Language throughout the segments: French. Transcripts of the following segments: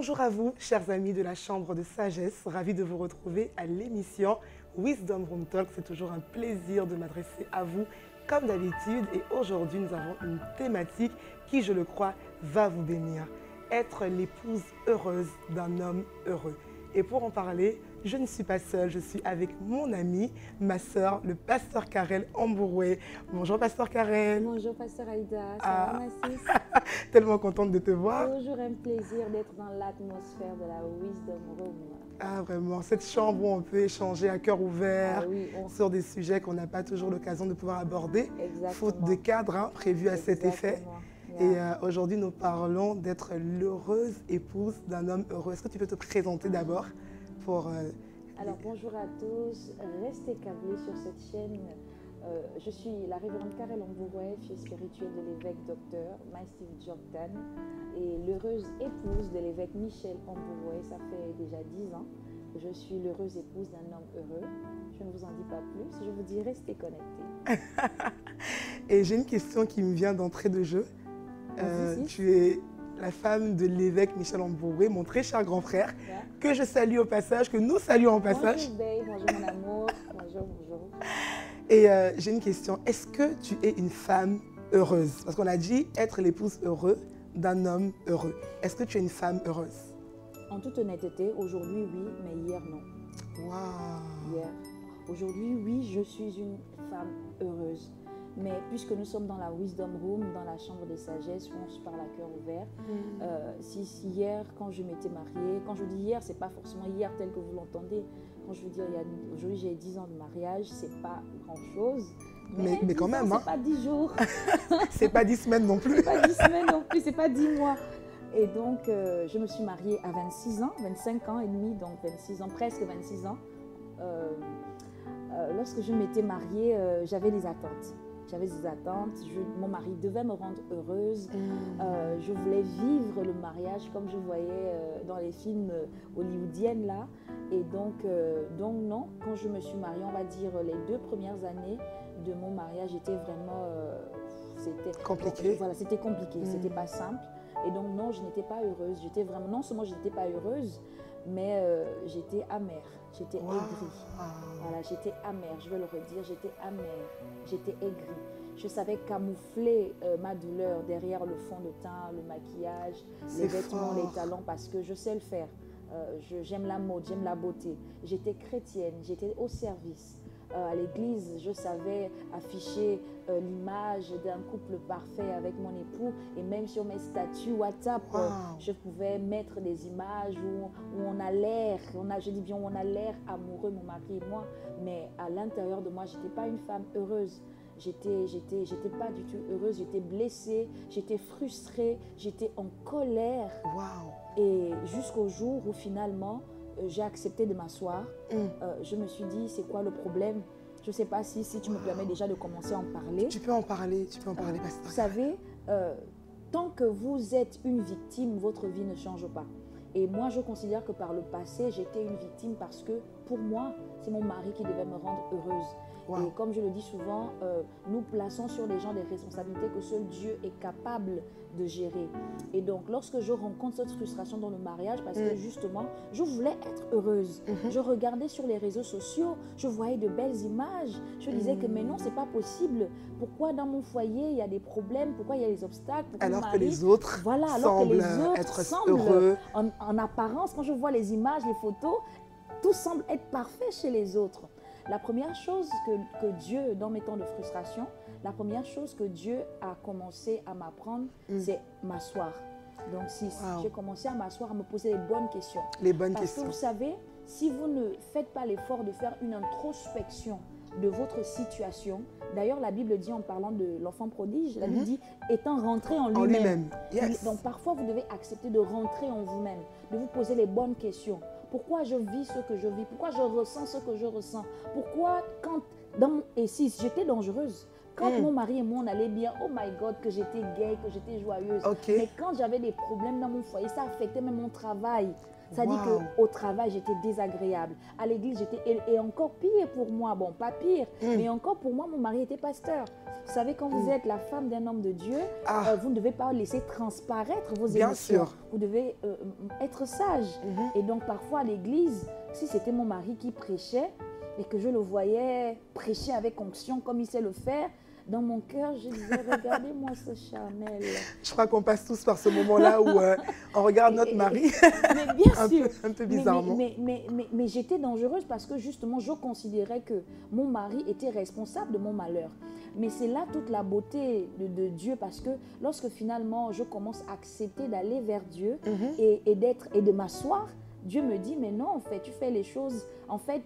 Bonjour à vous, chers amis de la Chambre de Sagesse. Ravi de vous retrouver à l'émission Wisdom Room Talk. C'est toujours un plaisir de m'adresser à vous comme d'habitude. Et aujourd'hui, nous avons une thématique qui, je le crois, va vous bénir. Être l'épouse heureuse d'un homme heureux. Et pour en parler, je ne suis pas seule, je suis avec mon ami, ma sœur, le pasteur Karel Ambouroué. Bonjour pasteur Karel. Bonjour pasteur Aïda, ça va Massis? Tellement contente de te voir. Toujours un plaisir d'être dans l'atmosphère de la Wisdom Room. Ah vraiment, cette chambre où on peut échanger à cœur ouvert sur des sujets qu'on n'a pas toujours l'occasion de pouvoir aborder, faute de cadre prévu à cet effet. Et aujourd'hui, nous parlons d'être l'heureuse épouse d'un homme heureux. Est-ce que tu peux te présenter d'abord pour... Alors, bonjour à tous. Restez câblés sur cette chaîne. Je suis la révérende Karel Ambouroué, fille spirituelle de l'évêque docteur Steve Jordan et l'heureuse épouse de l'évêque Michel Ambouroué. Ça fait déjà 10 ans que je suis l'heureuse épouse d'un homme heureux. Je ne vous en dis pas plus. Je vous dis, restez connectés. Et j'ai une question qui me vient d'entrée de jeu. Tu es la femme de l'évêque Michel Ambouroué, mon très cher grand frère, que je salue au passage, que nous saluons au passage. Bonjour, babe. Bonjour, mon amour. Bonjour, bonjour. Et j'ai une question. Est-ce que tu es une femme heureuse? Parce qu'on a dit être l'épouse heureuse d'un homme heureux. Est-ce que tu es une femme heureuse? En toute honnêteté, aujourd'hui, oui, mais hier, non. Waouh! Hier. Aujourd'hui, oui, je suis une femme heureuse. Mais puisque nous sommes dans la Wisdom Room, dans la chambre des sagesses, où on se parle à cœur ouvert, si hier, quand je m'étais mariée, quand je dis hier, c'est pas forcément hier tel que vous l'entendez. Quand je veux dire, aujourd'hui j'ai 10 ans de mariage, c'est pas grand-chose. Mais quand même, c'est pas 10 jours. C'est pas 10 semaines non plus. C'est pas 10 semaines non plus, c'est pas 10 mois. Et donc, je me suis mariée à 26 ans, 25 ans et demi, donc 26 ans, presque 26 ans. Lorsque je m'étais mariée, j'avais des attentes. J'avais des attentes, mon mari devait me rendre heureuse. Je voulais vivre le mariage comme je voyais dans les films hollywoodiennes là. Et donc non, quand je me suis mariée, on va dire les 2 premières années de mon mariage étaient vraiment... c'était compliqué. Voilà, c'était compliqué, c'était pas simple. Et donc non, je n'étais pas heureuse. J'étais vraiment, non seulement je n'étais pas heureuse, mais j'étais amère, j'étais aigrie. Voilà, j'étais amère, je veux le redire, j'étais amère, j'étais aigrie. Je savais camoufler ma douleur derrière le fond de teint, le maquillage, les vêtements, les talons, parce que je sais le faire. J'aime la mode, j'aime la beauté. J'étais chrétienne, j'étais au service. À l'église, je savais afficher l'image d'un couple parfait avec mon époux, et même sur mes statuts WhatsApp, je pouvais mettre des images où on a l'air, je dis bien on a l'air amoureux, mon mari et moi, mais à l'intérieur de moi, je n'étais pas une femme heureuse. J'étais pas du tout heureuse, j'étais blessée, j'étais frustrée, j'étais en colère. Et jusqu'au jour où finalement, j'ai accepté de m'asseoir. Je me suis dit, c'est quoi le problème? Je ne sais pas si tu me permets déjà de commencer à en parler. Tu peux en parler, pasteur. Vous savez, tant que vous êtes une victime, votre vie ne change pas. Et moi, je considère que par le passé, j'étais une victime parce que pour moi, c'est mon mari qui devait me rendre heureuse. Et comme je le dis souvent, nous plaçons sur les gens des responsabilités que seul Dieu est capable de gérer. Et donc, lorsque je rencontre cette frustration dans le mariage, parce que justement, je voulais être heureuse. Je regardais sur les réseaux sociaux, je voyais de belles images. Je disais que mais non, c'est pas possible. Pourquoi dans mon foyer, il y a des problèmes? Pourquoi il y a des obstacles? Alors que les autres semblent être heureux. En apparence, quand je vois les images, les photos, tout semble être parfait chez les autres. La première chose que Dieu, dans mes temps de frustration, la première chose que Dieu a commencé à m'apprendre, c'est m'asseoir. Donc, j'ai commencé à m'asseoir, à me poser les bonnes questions. Parce que vous savez, si vous ne faites pas l'effort de faire une introspection de votre situation, d'ailleurs, la Bible dit en parlant de l'enfant prodige, la Bible dit étant rentré en lui-même. Donc, parfois, vous devez accepter de rentrer en vous-même, de vous poser les bonnes questions. Pourquoi je vis ce que je vis? Pourquoi je ressens ce que je ressens? Pourquoi et si j'étais dangereuse, quand mon mari et moi on allait bien, oh my God, que j'étais gaie, que j'étais joyeuse. Mais quand j'avais des problèmes dans mon foyer, ça affectait même mon travail. Ça dit qu'au travail, j'étais désagréable. À l'église, j'étais... Et encore pire pour moi, bon, pas pire, mais encore pour moi, mon mari était pasteur. Vous savez, quand vous êtes la femme d'un homme de Dieu, vous ne devez pas laisser transparaître vos émotions. Bien sûr. Vous devez être sage. Et donc, parfois, à l'église, si c'était mon mari qui prêchait et que je le voyais prêcher avec onction comme il sait le faire, dans mon cœur, je disais, regardez-moi ce charnel. Je crois qu'on passe tous par ce moment-là où on regarde notre mari mais bien sûr, un peu bizarrement. Mais j'étais dangereuse parce que justement, je considérais que mon mari était responsable de mon malheur. Mais c'est là toute la beauté de Dieu, parce que lorsque finalement je commence à accepter d'aller vers Dieu et de m'asseoir, Dieu me dit, mais non, en fait, tu fais les choses, en fait,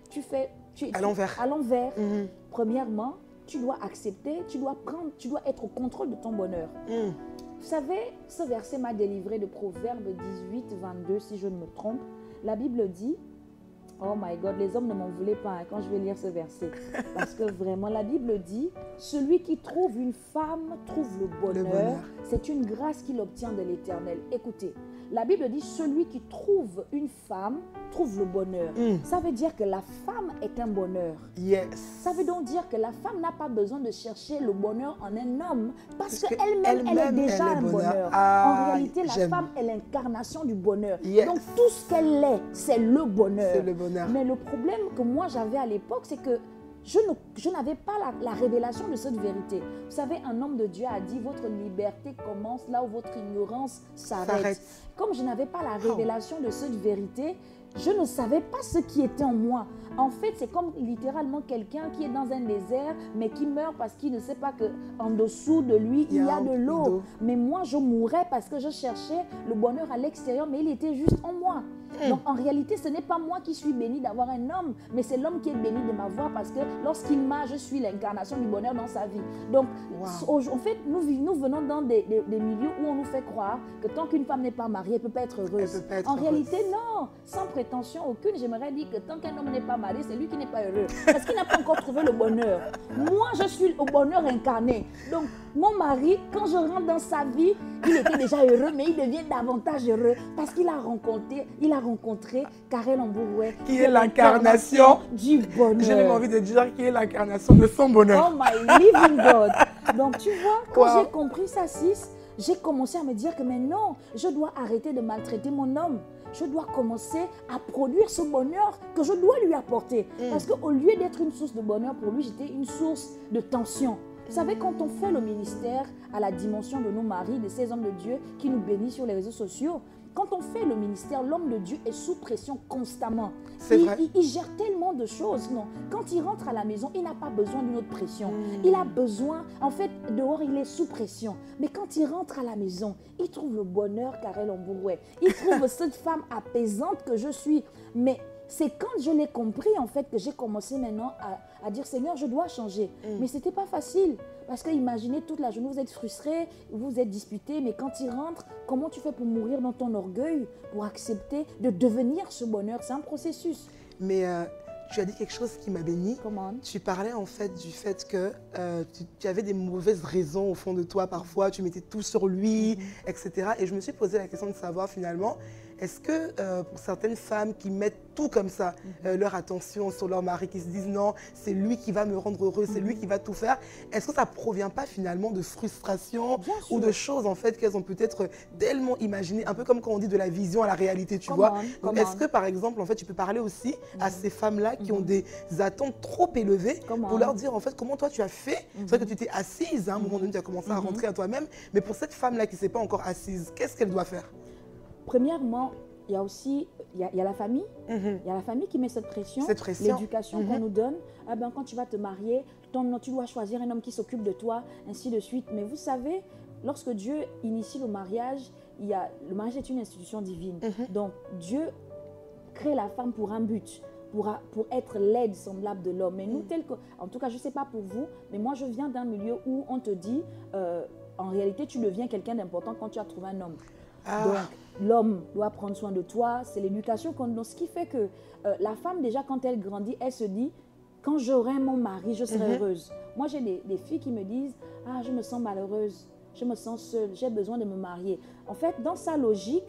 à l'envers. À l'envers. Premièrement, tu dois accepter, tu dois être au contrôle de ton bonheur. Vous savez, ce verset m'a délivré de Proverbe 18, 22, si je ne me trompe. La Bible dit, oh my God, les hommes ne m'en voulaient pas quand je vais lire ce verset. Parce que vraiment, la Bible dit, celui qui trouve une femme trouve le bonheur. C'est une grâce qu'il obtient de l'Éternel. Écoutez, la Bible dit, celui qui trouve une femme trouve le bonheur. Ça veut dire que la femme est un bonheur. Yes. Ça veut donc dire que la femme n'a pas besoin de chercher le bonheur en un homme, parce qu'elle-même, elle est déjà un bonheur. En réalité, la femme est l'incarnation du bonheur. Donc, tout ce qu'elle est, c'est le bonheur. C'est le bonheur. Mais le problème que moi j'avais à l'époque, c'est que je n'avais pas la révélation de cette vérité. Vous savez, un homme de Dieu a dit, votre liberté commence là où votre ignorance s'arrête. Comme je n'avais pas la révélation de cette vérité, je ne savais pas ce qui était en moi. En fait, c'est comme littéralement quelqu'un qui est dans un désert, mais qui meurt parce qu'il ne sait pas qu'en dessous de lui, il y a de l'eau. Mais moi, je mourais parce que je cherchais le bonheur à l'extérieur, mais il était juste en moi. Donc, en réalité, ce n'est pas moi qui suis bénie d'avoir un homme, mais c'est l'homme qui est béni de m'avoir, parce que lorsqu'il m'a, je suis l'incarnation du bonheur dans sa vie. Donc, en fait, nous venons dans des milieux où on nous fait croire que tant qu'une femme n'est pas mariée, elle ne peut pas être heureuse. En réalité, non. Sans prétention aucune, j'aimerais dire que tant qu'un homme n'est pas marié, c'est lui qui n'est pas heureux. Parce qu'il n'a pas encore trouvé le bonheur. Moi, je suis au bonheur incarné. Donc, mon mari, quand je rentre dans sa vie, il était déjà heureux, mais il devient davantage heureux parce qu'il a rencontré Karel Ambouroué, qui est l'incarnation du bonheur. J'ai même envie de dire qui est l'incarnation de son bonheur. Oh my living God. Donc tu vois, quand j'ai compris ça, j'ai commencé à me dire que mais non, je dois arrêter de maltraiter mon homme. Je dois commencer à produire ce bonheur que je dois lui apporter. Parce qu'au lieu d'être une source de bonheur pour lui, j'étais une source de tension. Vous savez, quand on fait le ministère à la dimension de nos maris, de ces hommes de Dieu qui nous bénissent sur les réseaux sociaux, quand on fait le ministère, l'homme de Dieu est sous pression constamment. Il gère tellement de choses. Non. Quand il rentre à la maison, il n'a pas besoin d'une autre pression. Il a besoin, en fait, dehors, il est sous pression. Mais quand il rentre à la maison, il trouve le bonheur Karel Ambouroué. Il trouve cette femme apaisante que je suis. Mais c'est quand je l'ai compris, en fait, que j'ai commencé maintenant à dire, Seigneur, je dois changer. Mais ce n'était pas facile. Parce que imaginez, toute la journée, vous êtes frustré, vous êtes disputé, mais quand il rentre, comment tu fais pour mourir dans ton orgueil, pour accepter de devenir ce bonheur? C'est un processus. Mais tu as dit quelque chose qui m'a béni. Comment? Tu parlais en fait du fait que tu avais des mauvaises raisons au fond de toi parfois, tu mettais tout sur lui, etc. Et je me suis posé la question de savoir finalement, est-ce que pour certaines femmes qui mettent tout comme ça, leur attention sur leur mari, qui se disent non, c'est lui qui va me rendre heureuse, c'est lui qui va tout faire, est-ce que ça ne provient pas finalement de frustration ou de choses en fait qu'elles ont peut-être tellement imaginées, un peu comme quand on dit de la vision à la réalité, tu vois. Est-ce que par exemple, en fait, tu peux parler aussi à ces femmes-là qui ont des attentes trop élevées pour leur dire en fait comment toi tu as fait. C'est vrai que tu t'es assise, à un moment donné tu as commencé à rentrer à toi-même, mais pour cette femme-là qui ne s'est pas encore assise, qu'est-ce qu'elle doit faire? Premièrement, il y a aussi il y a la famille. Il y a la famille qui met cette pression. L'éducation qu'on nous donne. Ah ben, quand tu vas te marier, tu dois choisir un homme qui s'occupe de toi, ainsi de suite. Mais vous savez, lorsque Dieu initie le mariage est une institution divine. Donc, Dieu crée la femme pour un but. Pour être l'aide semblable de l'homme. Mais nous, en tout cas, je ne sais pas pour vous, mais moi, je viens d'un milieu où on te dit, en réalité, tu deviens quelqu'un d'important quand tu as trouvé un homme. Donc, l'homme doit prendre soin de toi, c'est l'éducation qu'on donne. Ce qui fait que la femme, déjà, quand elle grandit, elle se dit, quand j'aurai mon mari, je serai heureuse. Moi, j'ai des filles qui me disent, ah, je me sens malheureuse, je me sens seule, j'ai besoin de me marier. En fait, dans sa logique,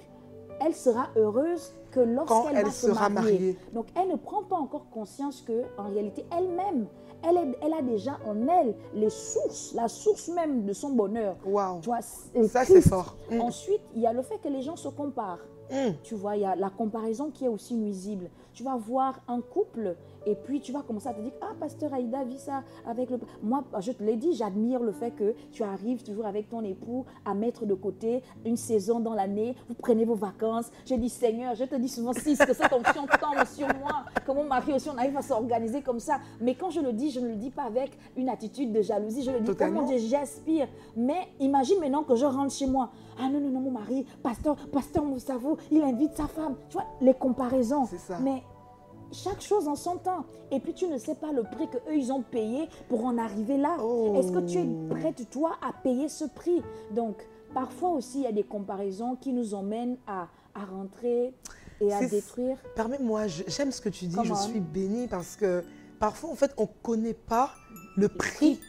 elle sera heureuse que lorsqu'elle va se marier. Donc, elle ne prend pas encore conscience qu'en réalité, elle-même, elle a déjà en elle la source même de son bonheur. Wow. Tu vois, ça, c'est fort. Ensuite, il y a le fait que les gens se comparent. Tu vois, il y a la comparaison qui est aussi nuisible. Tu vas voir un couple et puis tu vas commencer à te dire « Ah, pasteur Aïda vit ça avec le... » Moi, je te l'ai dit, j'admire le fait que tu arrives toujours avec ton époux à mettre de côté une saison dans l'année. Vous prenez vos vacances. Je dis « Seigneur, je te dis souvent si que cette onction tombe sur moi. » Que mon mari aussi, on arrive à s'organiser comme ça. Mais quand je le dis, je ne le dis pas avec une attitude de jalousie. Je le dis « Oh mon Dieu, j'aspire. » Mais imagine maintenant que je rentre chez moi. « Ah non, non, non, mon mari, pasteur Moussavou, il invite sa femme. » Tu vois, les comparaisons. C'est ça. Mais chaque chose en son temps. Et puis, tu ne sais pas le prix qu'eux, ils ont payé pour en arriver là. Est-ce que tu es prête, toi, à payer ce prix? Donc, parfois aussi, il y a des comparaisons qui nous emmènent à rentrer et à détruire. Permets-moi, j'aime ce que tu dis. Je suis bénie parce que parfois, en fait, on ne connaît pas le prix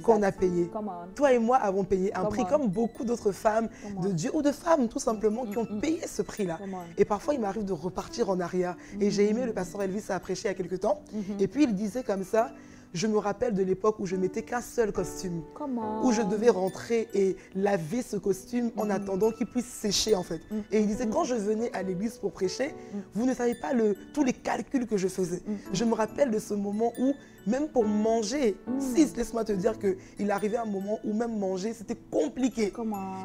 qu'on a payé. Toi et moi avons payé un prix comme beaucoup d'autres femmes de Dieu ou de femmes tout simplement qui ont payé ce prix-là. Et parfois, il m'arrive de repartir en arrière. Et j'ai aimé, le pasteur Elvis a prêché il y a quelque temps. Et puis, il disait comme ça, je me rappelle de l'époque où je mettais qu'un seul costume. Où je devais rentrer et laver ce costume en attendant qu'il puisse sécher en fait. Et il disait, quand je venais à l'église pour prêcher, vous ne savez pas tous les calculs que je faisais. Je me rappelle de ce moment où même pour manger, laisse-moi te dire qu'il arrivait un moment où même manger, c'était compliqué.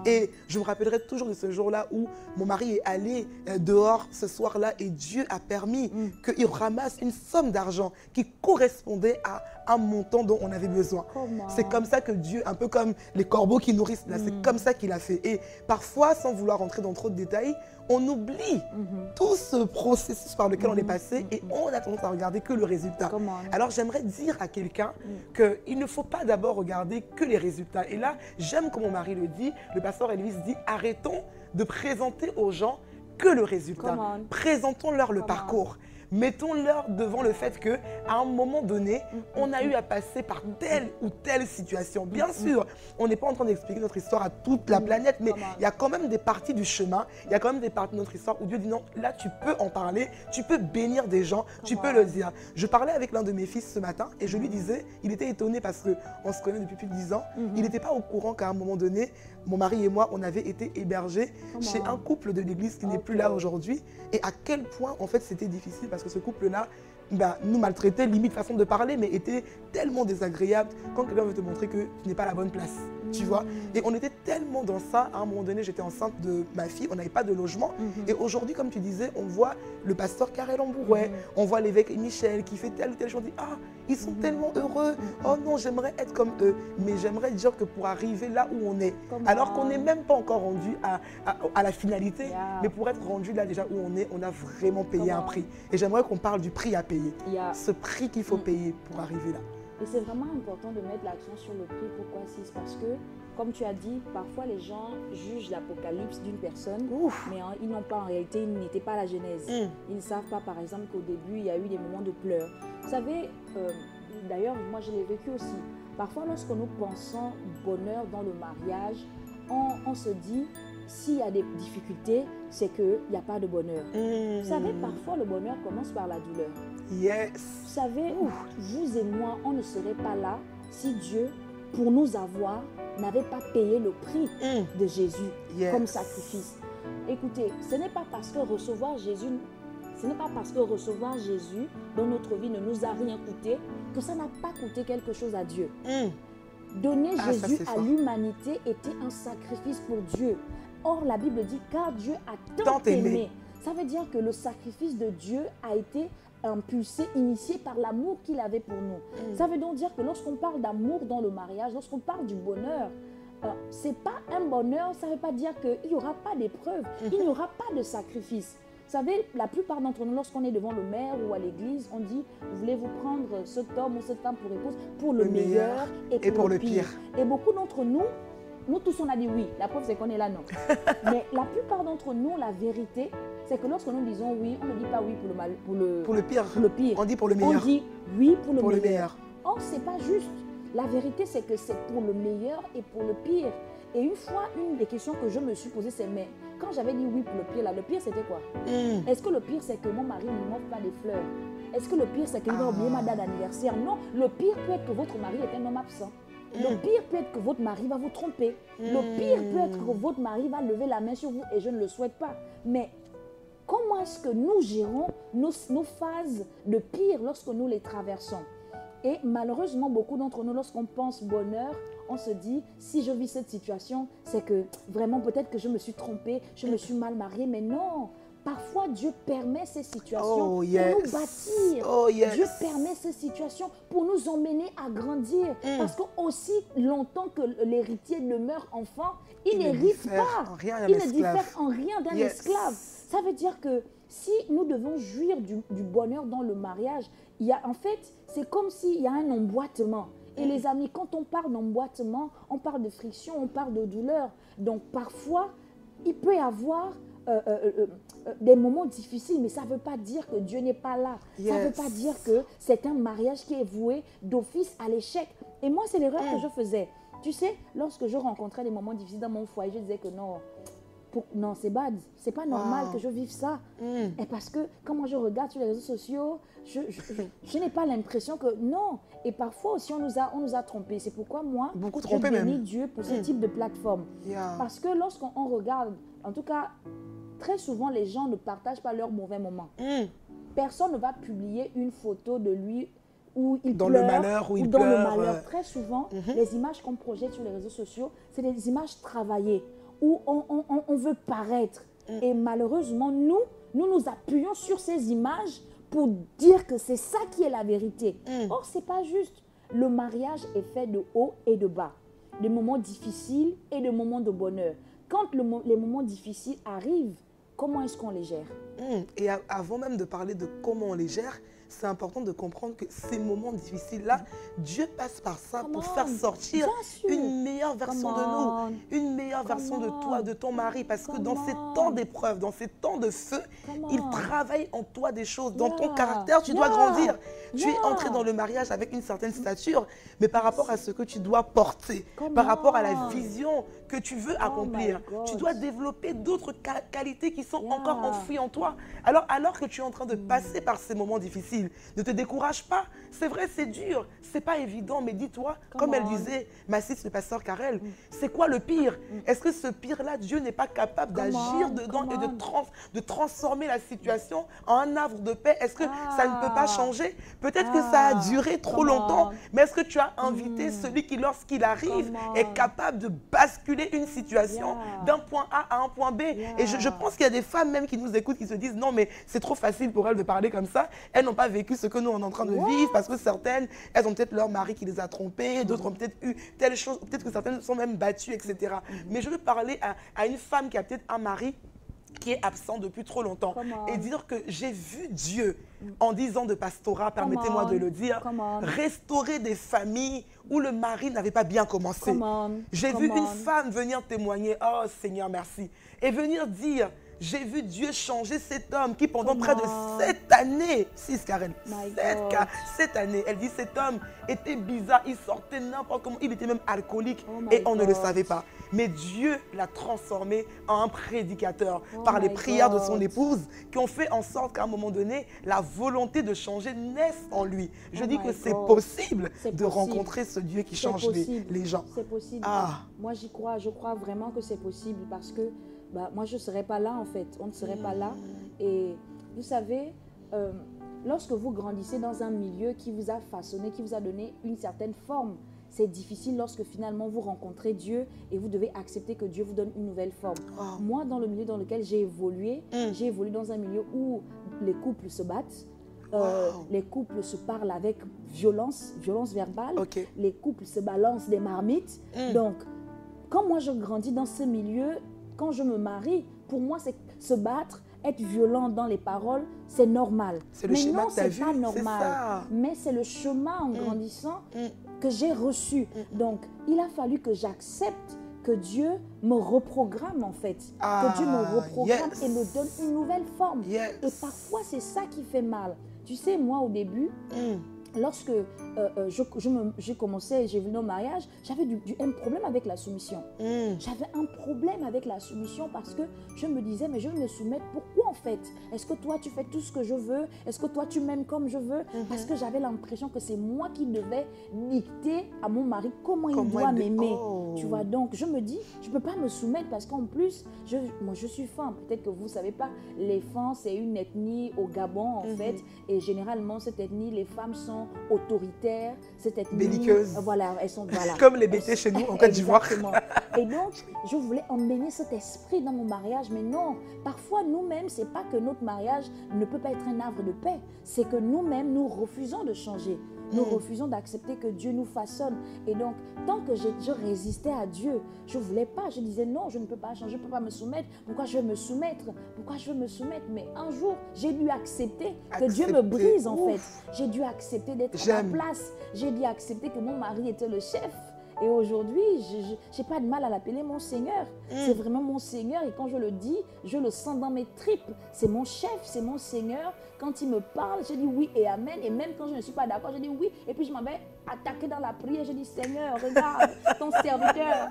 Et je me rappellerai toujours de ce jour-là où mon mari est allé dehors ce soir-là et Dieu a permis qu'il ramasse une somme d'argent qui correspondait à un montant dont on avait besoin. C'est comme ça que Dieu, un peu comme les corbeaux qui nourrissent, là, c'est comme ça qu'il a fait. Et parfois, sans vouloir rentrer dans trop de détails, on oublie tout ce processus par lequel on est passé et on a tendance à regarder que le résultat. Alors j'aimerais dire à quelqu'un qu'il ne faut pas d'abord regarder que les résultats. Et là, j'aime comme mon mari le dit, le pasteur Elvis dit, arrêtons de présenter aux gens que le résultat. Présentons-leur le parcours. Mettons-leur devant le fait qu'à un moment donné, on a eu à passer par telle ou telle situation. Bien sûr, on n'est pas en train d'expliquer notre histoire à toute la planète, mais il y a quand même des parties du chemin, il y a quand même des parties de notre histoire où Dieu dit non, là tu peux en parler, tu peux bénir des gens, tu peux le dire. Je parlais avec l'un de mes fils ce matin et je lui disais, il était étonné parce qu'on se connaît depuis plus de 10 ans, il n'était pas au courant qu'à un moment donné, mon mari et moi, on avait été hébergés chez un couple de l'église qui n'est plus là aujourd'hui. Et à quel point, en fait, c'était difficile parce que ce couple-là nous maltraitait, limite façon de parler, mais était tellement désagréable quand quelqu'un veut te montrer que tu n'es pas à la bonne place. Tu vois? Et on était tellement dans ça. À un moment donné, j'étais enceinte de ma fille, on n'avait pas de logement. Et aujourd'hui, comme tu disais, on voit le pasteur Karel Ambourouet, on voit l'évêque Michel qui fait telle ou telle chose. On dit, ah, ils sont tellement heureux. Oh non, j'aimerais être comme eux. Mais j'aimerais dire que pour arriver là où on est, alors qu'on n'est même pas encore rendu à la finalité, mais pour être rendu là déjà où on a vraiment payé un prix. Et j'aimerais qu'on parle du prix à payer. Ce prix qu'il faut payer pour arriver là. Et c'est vraiment important de mettre l'accent sur le prix. Pourquoi? C'est parce que, comme tu as dit, parfois les gens jugent l'apocalypse d'une personne, mais ils n'ont pas en réalité, ils n'étaient pas à la genèse. Ils ne savent pas, par exemple, qu'au début, il y a eu des moments de pleurs. Vous savez, d'ailleurs, moi je l'ai vécu aussi. Parfois, lorsque nous pensons bonheur dans le mariage, on se dit, s'il y a des difficultés, c'est qu'il n'y a pas de bonheur. Vous savez, parfois le bonheur commence par la douleur. Yes. Vous savez, vous et moi, on ne serait pas là si Dieu, pour nous avoir, n'avait pas payé le prix de Jésus comme sacrifice. Écoutez, ce n'est pas parce que recevoir Jésus dans notre vie ne nous a rien coûté que ça n'a pas coûté quelque chose à Dieu. Donner Jésus à l'humanité était un sacrifice pour Dieu. Or, la Bible dit, car Dieu a tant aimé. Ça veut dire que le sacrifice de Dieu a été impulsé, initié par l'amour qu'il avait pour nous. Ça veut donc dire que lorsqu'on parle d'amour dans le mariage, lorsqu'on parle du bonheur, c'est pas un bonheur, ça ne veut pas dire qu'il n'y aura pas d'épreuve, il n'y aura pas de sacrifice. Vous savez, la plupart d'entre nous, lorsqu'on est devant le maire ou à l'église, on dit, voulez-vous prendre cet homme ou cette femme pour épouse pour le meilleur et pour le pire. Et beaucoup d'entre nous, nous tous on a dit oui, la preuve c'est qu'on est là, non. Mais la plupart d'entre nous, la vérité, c'est que lorsque nous disons oui, on ne dit pas oui pour le pire. On dit pour le meilleur. On dit oui pour le meilleur. Or, ce n'est pas juste. La vérité, c'est que c'est pour le meilleur et pour le pire. Et une fois, une des questions que je me suis posée, c'est mais quand j'avais dit oui pour le pire, là, le pire c'était quoi? Est-ce que le pire c'est que mon mari ne m'offre pas des fleurs? Est-ce que le pire c'est qu'il va oublier ma date d'anniversaire? Non, le pire peut être que votre mari est un homme absent. Le pire peut être que votre mari va vous tromper. Le pire peut être que votre mari va lever la main sur vous et je ne le souhaite pas. Mais comment est-ce que nous gérons nos phases de pire lorsque nous les traversons? Et malheureusement, beaucoup d'entre nous, lorsqu'on pense bonheur, on se dit, si je vis cette situation, c'est que vraiment peut-être que je me suis trompée, je me suis mal mariée, mais non. Parfois, Dieu permet ces situations pour nous bâtir. Dieu permet ces situations pour nous emmener à grandir. Parce que aussi longtemps que l'héritier demeure enfant, il n'hérite pas. Il ne diffère en rien d'un esclave. Ça veut dire que si nous devons jouir du bonheur dans le mariage, en fait, c'est comme s'il y a un emboîtement. Et les amis, quand on parle d'emboîtement, on parle de friction, on parle de douleur. Donc parfois, il peut y avoir des moments difficiles, mais ça ne veut pas dire que Dieu n'est pas là. Ça ne veut pas dire que c'est un mariage qui est voué d'office à l'échec. Et moi, c'est l'erreur que je faisais. Tu sais, lorsque je rencontrais des moments difficiles dans mon foyer, je disais que non, non, c'est bad. C'est pas normal que je vive ça. Et parce que quand moi je regarde sur les réseaux sociaux, je n'ai pas l'impression que non. Et parfois aussi on nous a trompés. C'est pourquoi moi, je bénis Dieu pour ce type de plateforme. Parce que lorsqu'on regarde, en tout cas, très souvent les gens ne partagent pas leurs mauvais moments. Personne ne va publier une photo de lui où il pleure, le malheur, où il dans pleure. Le malheur. Très souvent, les images qu'on projette sur les réseaux sociaux, c'est des images travaillées, où on veut paraître. Et malheureusement, nous appuyons sur ces images pour dire que c'est ça qui est la vérité. Or, ce n'est pas juste. Le mariage est fait de haut et de bas, de moments difficiles et de moments de bonheur. Quand les moments difficiles arrivent, comment est-ce qu'on les gère? Et avant même de parler de comment on les gère, c'est important de comprendre que ces moments difficiles-là, Dieu passe par ça pour faire sortir une meilleure version de nous, une meilleure version de toi, de ton mari. Parce que dans ces temps d'épreuve, dans ces temps de feu, il travaille en toi des choses. Dans ton caractère, tu dois grandir. Tu es entré dans le mariage avec une certaine stature, mais par rapport à ce que tu dois porter, par rapport à la vision que tu veux accomplir, tu dois développer d'autres qualités qui sont encore enfouies en toi. Alors que tu es en train de passer par ces moments difficiles, ne te décourage pas. C'est vrai, c'est dur, c'est pas évident, mais dis-toi, comme elle disait, le pasteur Karel, c'est quoi le pire? Est-ce que ce pire-là, Dieu n'est pas capable d'agir dedans et de transformer la situation en un havre de paix? Est-ce que ça ne peut pas changer? Peut-être que ça a duré trop longtemps, mais est-ce que tu as invité celui qui, lorsqu'il arrive, est capable de basculer une situation d'un point A à un point B? Et je pense qu'il y a des femmes même qui nous écoutent, qui se disent non, mais c'est trop facile pour elles de parler comme ça. Elles n'ont pas vécu ce que nous on est en train de vivre, parce que certaines, elles ont peut-être leur mari qui les a trompées, d'autres ont peut-être eu telle chose, peut-être que certaines sont même battues, etc. Mais je veux parler à une femme qui a peut-être un mari qui est absent depuis trop longtemps et dire que j'ai vu Dieu en 10 ans de pastorat, permettez-moi de le dire, restaurer des familles où le mari n'avait pas bien commencé. J'ai vu une femme venir témoigner, oh Seigneur merci, et venir dire, j'ai vu Dieu changer cet homme qui pendant près de 7 années, 6 Karen, 7 années, elle dit cet homme était bizarre, il sortait n'importe comment, il était même alcoolique et on ne le savait pas. Mais Dieu l'a transformé en un prédicateur par les prières de son épouse qui ont fait en sorte qu'à un moment donné, la volonté de changer naisse en lui. Je dis que c'est possible de rencontrer ce Dieu qui change les gens. C'est possible. Moi j'y crois, je crois vraiment que c'est possible parce que moi, je ne serais pas là, en fait. On ne serait pas là. Et vous savez, lorsque vous grandissez dans un milieu qui vous a façonné, qui vous a donné une certaine forme, c'est difficile lorsque finalement vous rencontrez Dieu et vous devez accepter que Dieu vous donne une nouvelle forme. Moi, dans le milieu dans lequel j'ai évolué dans un milieu où les couples se battent, les couples se parlent avec violence verbale, les couples se balancent des marmites. Donc, quand moi je grandis dans ce milieu, quand je me marie, pour moi, c'est se battre, être violent dans les paroles, c'est normal. Mais non, ce n'est pas normal. Mais c'est le chemin en grandissant que j'ai reçu. Donc, il a fallu que j'accepte que Dieu me reprogramme en fait. Que Dieu me reprogramme et me donne une nouvelle forme. Et parfois, c'est ça qui fait mal. Tu sais, moi, au début, lorsque j'ai commencé, j'ai venu au mariage, j'avais un problème avec la soumission. J'avais un problème avec la soumission parce que je me disais, mais je vais me soumettre, pourquoi en fait? Est-ce que toi tu fais tout ce que je veux? Est-ce que toi tu m'aimes comme je veux? Parce que j'avais l'impression que c'est moi qui devais dicter à mon mari comment il doit m'aimer. Tu vois, donc je me dis, je ne peux pas me soumettre parce qu'en plus, moi je suis femme. Peut-être que vous ne savez pas, les femmes c'est une ethnie au Gabon en fait, et généralement cette ethnie, les femmes sont autoritaires, cette ethnie, belliqueuses. Voilà, elles sont comme les BT chez nous en Côte d'Ivoire. Et donc, je voulais emmener cet esprit dans mon mariage, mais non. Parfois, nous-mêmes, c'est pas que notre mariage ne peut pas être un havre de paix, c'est que nous-mêmes, nous refusons de changer. Nous refusons d'accepter que Dieu nous façonne. Et donc, tant que je résistais à Dieu, je ne voulais pas. Je disais non, je ne peux pas changer, je ne peux pas me soumettre. Pourquoi je vais me soumettre? Pourquoi je vais me soumettre? Mais un jour, j'ai dû accepter que Dieu me brise en fait. J'ai dû accepter d'être à ma place. J'ai dû accepter que mon mari était le chef. Et aujourd'hui, je n'ai pas de mal à l'appeler mon Seigneur. C'est vraiment mon Seigneur. Et quand je le dis, je le sens dans mes tripes. C'est mon chef, c'est mon Seigneur. Quand il me parle, je dis oui et amen. Et même quand je ne suis pas d'accord, je dis oui. Et puis je m'en vais attaquer dans la prière. Je dis Seigneur, regarde, ton serviteur,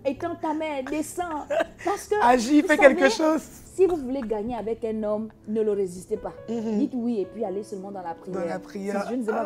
étends ta main, descends. Parce que, agis, fais quelque chose. Si vous voulez gagner avec un homme, ne le résistez pas. Dites oui et puis allez seulement dans la prière. Dans la prière. Je ne sais pas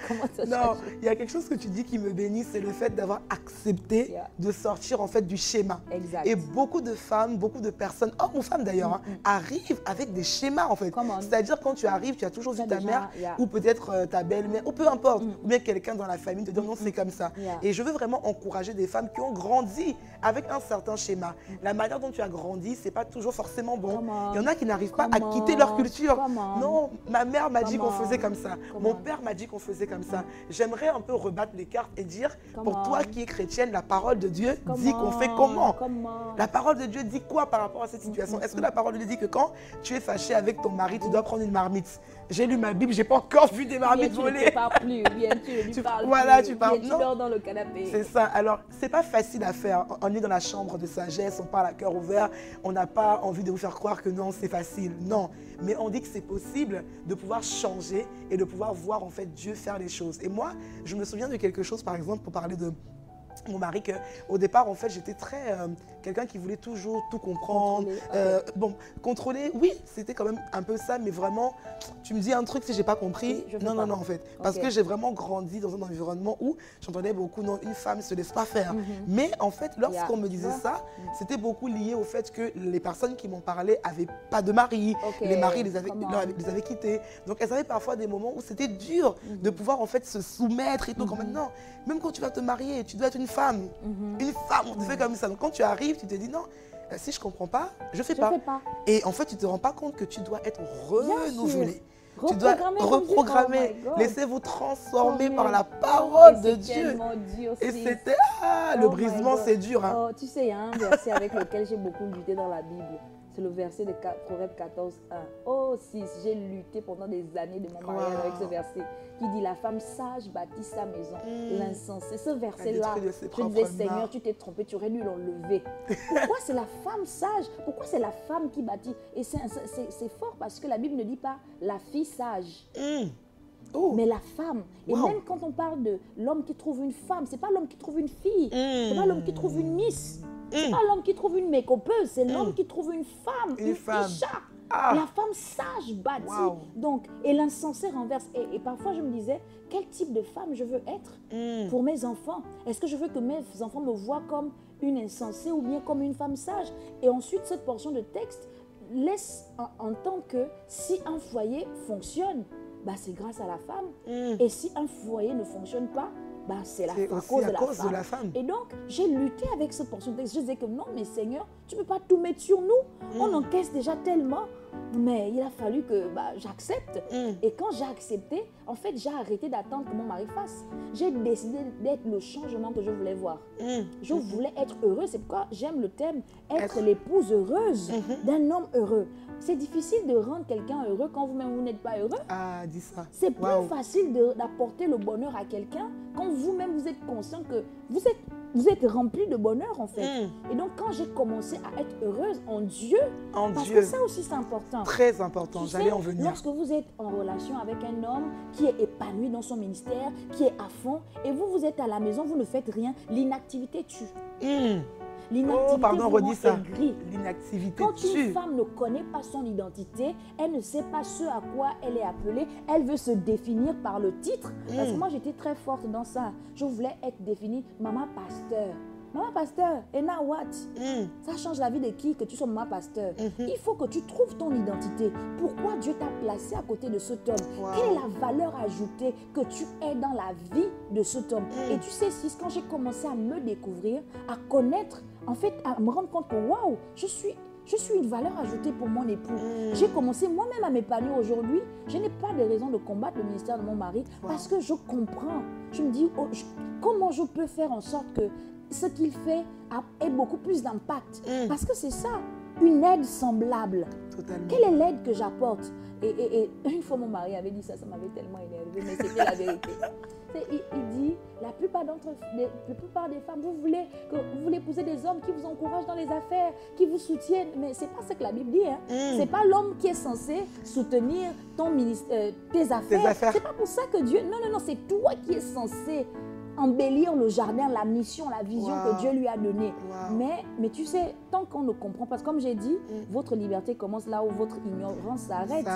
comment ça Non, il y a quelque chose que tu dis qui me bénit, c'est le fait d'avoir accepté de sortir en fait du schéma. Exact. Et beaucoup de femmes, beaucoup de personnes, hommes ou femmes d'ailleurs, arrivent avec des schémas en fait. C'est-à-dire quand tu arrives, tu as toujours vu ta mère ou peut-être ta belle-mère ou peu importe, ou bien quelqu'un dans la famille te dire non, c'est comme ça. Et je veux vraiment encourager des femmes qui ont grandi avec un certain schéma. La manière dont tu as grandi, c'est pas toujours forcément bon. Il y en a qui n'arrivent pas à quitter leur culture. Non, ma mère m'a dit qu'on faisait comme ça. Mon père m'a dit qu'on faisait comme ça. J'aimerais un peu rebattre les cartes et dire, pour toi qui es chrétienne, la parole de Dieu dit qu'on fait comment? La parole de Dieu dit quoi par rapport à cette situation? Est-ce que la parole de Dieu dit que quand tu es fâché avec ton mari, tu dois prendre une marmite? J'ai lu ma Bible, j'ai pas encore vu des marmites voler. Tu ne parles plus, bien tu ne lui parles voilà, plus. Tu parles. Tu dors dans le canapé. C'est ça. Alors, c'est pas facile à faire. On est dans la chambre de sagesse, on parle à cœur ouvert, on n'a pas envie de vous faire croire que non, c'est facile. Non. Mais on dit que c'est possible de pouvoir changer et de pouvoir voir en fait Dieu faire les choses. Et moi, je me souviens de quelque chose, par exemple, pour parler de mon mari, qu'au départ, en fait, j'étais très quelqu'un qui voulait toujours tout comprendre. Contrôler, oui, c'était quand même un peu ça, mais vraiment, tu me dis un truc si j'ai pas compris. Non, en fait. Parce que j'ai vraiment grandi dans un environnement où j'entendais beaucoup, non, une femme ne se laisse pas faire. Mais en fait, lorsqu'on me disait ça, c'était beaucoup lié au fait que les personnes qui m'ont parlé n'avaient pas de mari. Les maris les avaient quittés. Donc, elles avaient parfois des moments où c'était dur de pouvoir en fait se soumettre et tout. Comme maintenant, même quand tu vas te marier, tu dois être une femme. Une femme, on te fait comme ça. Donc, quand tu arrives, tu te dis non, si je ne comprends pas, je ne fais pas. Et en fait, tu ne te rends pas compte que tu dois être renouvelé. Tu dois reprogrammer. Laissez-vous transformer par la parole de Dieu. Et c'était, le brisement, c'est dur. Hein. Tu sais, il y a un verset avec lequel j'ai beaucoup lutté dans la Bible. C'est le verset de Proverbe 14, 1. Oh, si j'ai lutté pendant des années de mon mariage avec ce verset qui dit la femme sage bâtit sa maison, l'insensé. Ce verset-là, je disais Seigneur, tu t'es trompé, tu aurais dû l'enlever. Pourquoi c'est la femme sage? Pourquoi c'est la femme qui bâtit? Et c'est fort parce que la Bible ne dit pas la fille sage. Mais la femme. Et même quand on parle de l'homme qui trouve une femme, c'est pas l'homme qui trouve une fille, c'est pas l'homme qui trouve une miss. C'est pas l'homme qui trouve une make-upeuse, c'est l'homme qui trouve une femme, une isha. La femme sage bâtit. Donc, et l'insensé renverse. Et parfois, je me disais, quel type de femme je veux être pour mes enfants? Est-ce que je veux que mes enfants me voient comme une insensée ou bien comme une femme sage? Et ensuite, cette portion de texte laisse entendre que si un foyer fonctionne, c'est grâce à la femme. Et si un foyer ne fonctionne pas, c'est à cause de la femme. Et donc, j'ai lutté avec cette portion de texte. Je disais que non, mais Seigneur, tu ne peux pas tout mettre sur nous. On encaisse déjà tellement. Mais il a fallu que j'accepte. Et quand j'ai accepté, en fait, j'ai arrêté d'attendre que mon mari fasse. J'ai décidé d'être le changement que je voulais voir. Je voulais être heureuse. C'est pourquoi j'aime le thème être l'épouse heureuse d'un homme heureux. C'est difficile de rendre quelqu'un heureux quand vous-même vous n'êtes pas heureux. Ah, dis ça. C'est plus facile d'apporter le bonheur à quelqu'un quand vous-même vous êtes conscient que vous êtes vous êtes rempli de bonheur en fait. Et donc quand j'ai commencé à être heureuse en Dieu, parce que ça aussi c'est important. Très important, j'allais en venir. Lorsque vous êtes en relation avec un homme qui est épanoui dans son ministère, qui est à fond, et vous êtes à la maison, vous ne faites rien, l'inactivité tue. L'inactivité redis ça. Gris. L'inactivité Quand tue. une femme ne connaît pas son identité, elle ne sait pas ce à quoi elle est appelée, elle veut se définir par le titre. Parce que moi, j'étais très forte dans ça. Je voulais être définie maman pasteur. Maman pasteur, et now what? Ça change la vie de qui que tu sois maman pasteur? Il faut que tu trouves ton identité. Pourquoi Dieu t'a placé à côté de cet homme? Quelle est la valeur ajoutée que tu es dans la vie de cet homme? Et tu sais, Sis, quand j'ai commencé à me découvrir, à connaître, en fait, à me rendre compte que waouh, je suis une valeur ajoutée pour mon époux. J'ai commencé moi-même à m'épanouir aujourd'hui. Je n'ai pas de raison de combattre le ministère de mon mari parce que je comprends. Je me dis, comment je peux faire en sorte que ce qu'il fait ait beaucoup plus d'impact. Parce que c'est ça, une aide semblable. Totalement. Quelle est l'aide que j'apporte? Et une fois, mon mari avait dit ça, ça m'avait tellement énervé, mais c'était la vérité. Il dit, la plupart des femmes, vous voulez épouser des hommes qui vous encouragent dans les affaires, qui vous soutiennent. Mais ce n'est pas ce que la Bible dit. Hein. Ce n'est pas l'homme qui est censé soutenir tes affaires. Ce n'est pas pour ça que Dieu... Non, c'est toi qui es censé embellir le jardin, la mission, la vision que Dieu lui a donnée. Mais tu sais, tant qu'on ne comprend pas, comme j'ai dit, votre liberté commence là où votre ignorance s'arrête.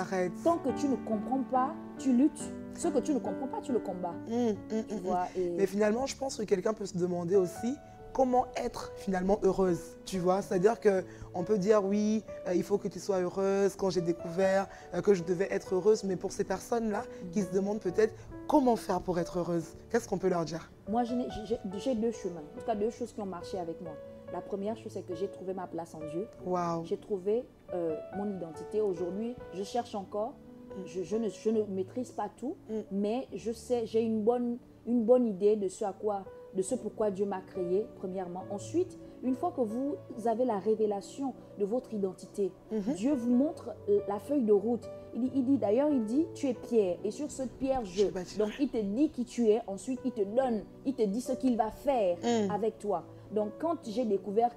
Tant que tu ne comprends pas, tu luttes. Ce que tu ne comprends pas, tu le combats. Tu vois, Mais finalement, je pense que quelqu'un peut se demander aussi comment être finalement heureuse, tu vois. C'est-à-dire qu'on peut dire oui, il faut que tu sois heureuse. Quand j'ai découvert que je devais être heureuse, mais pour ces personnes-là qui se demandent peut-être comment faire pour être heureuse, qu'est-ce qu'on peut leur dire? Moi, j'ai deux chemins, en tout cas deux choses qui ont marché avec moi. La première chose, c'est que j'ai trouvé ma place en Dieu. J'ai trouvé mon identité. Aujourd'hui, je cherche encore. Je ne maîtrise pas tout, mais je sais, j'ai une bonne idée de ce pourquoi Dieu m'a créé, premièrement. Ensuite, une fois que vous avez la révélation de votre identité, Dieu vous montre la feuille de route. D'ailleurs, il dit, tu es pierre, et sur cette pierre, Donc, il te dit qui tu es, ensuite, il te dit ce qu'il va faire avec toi. Donc, quand j'ai découvert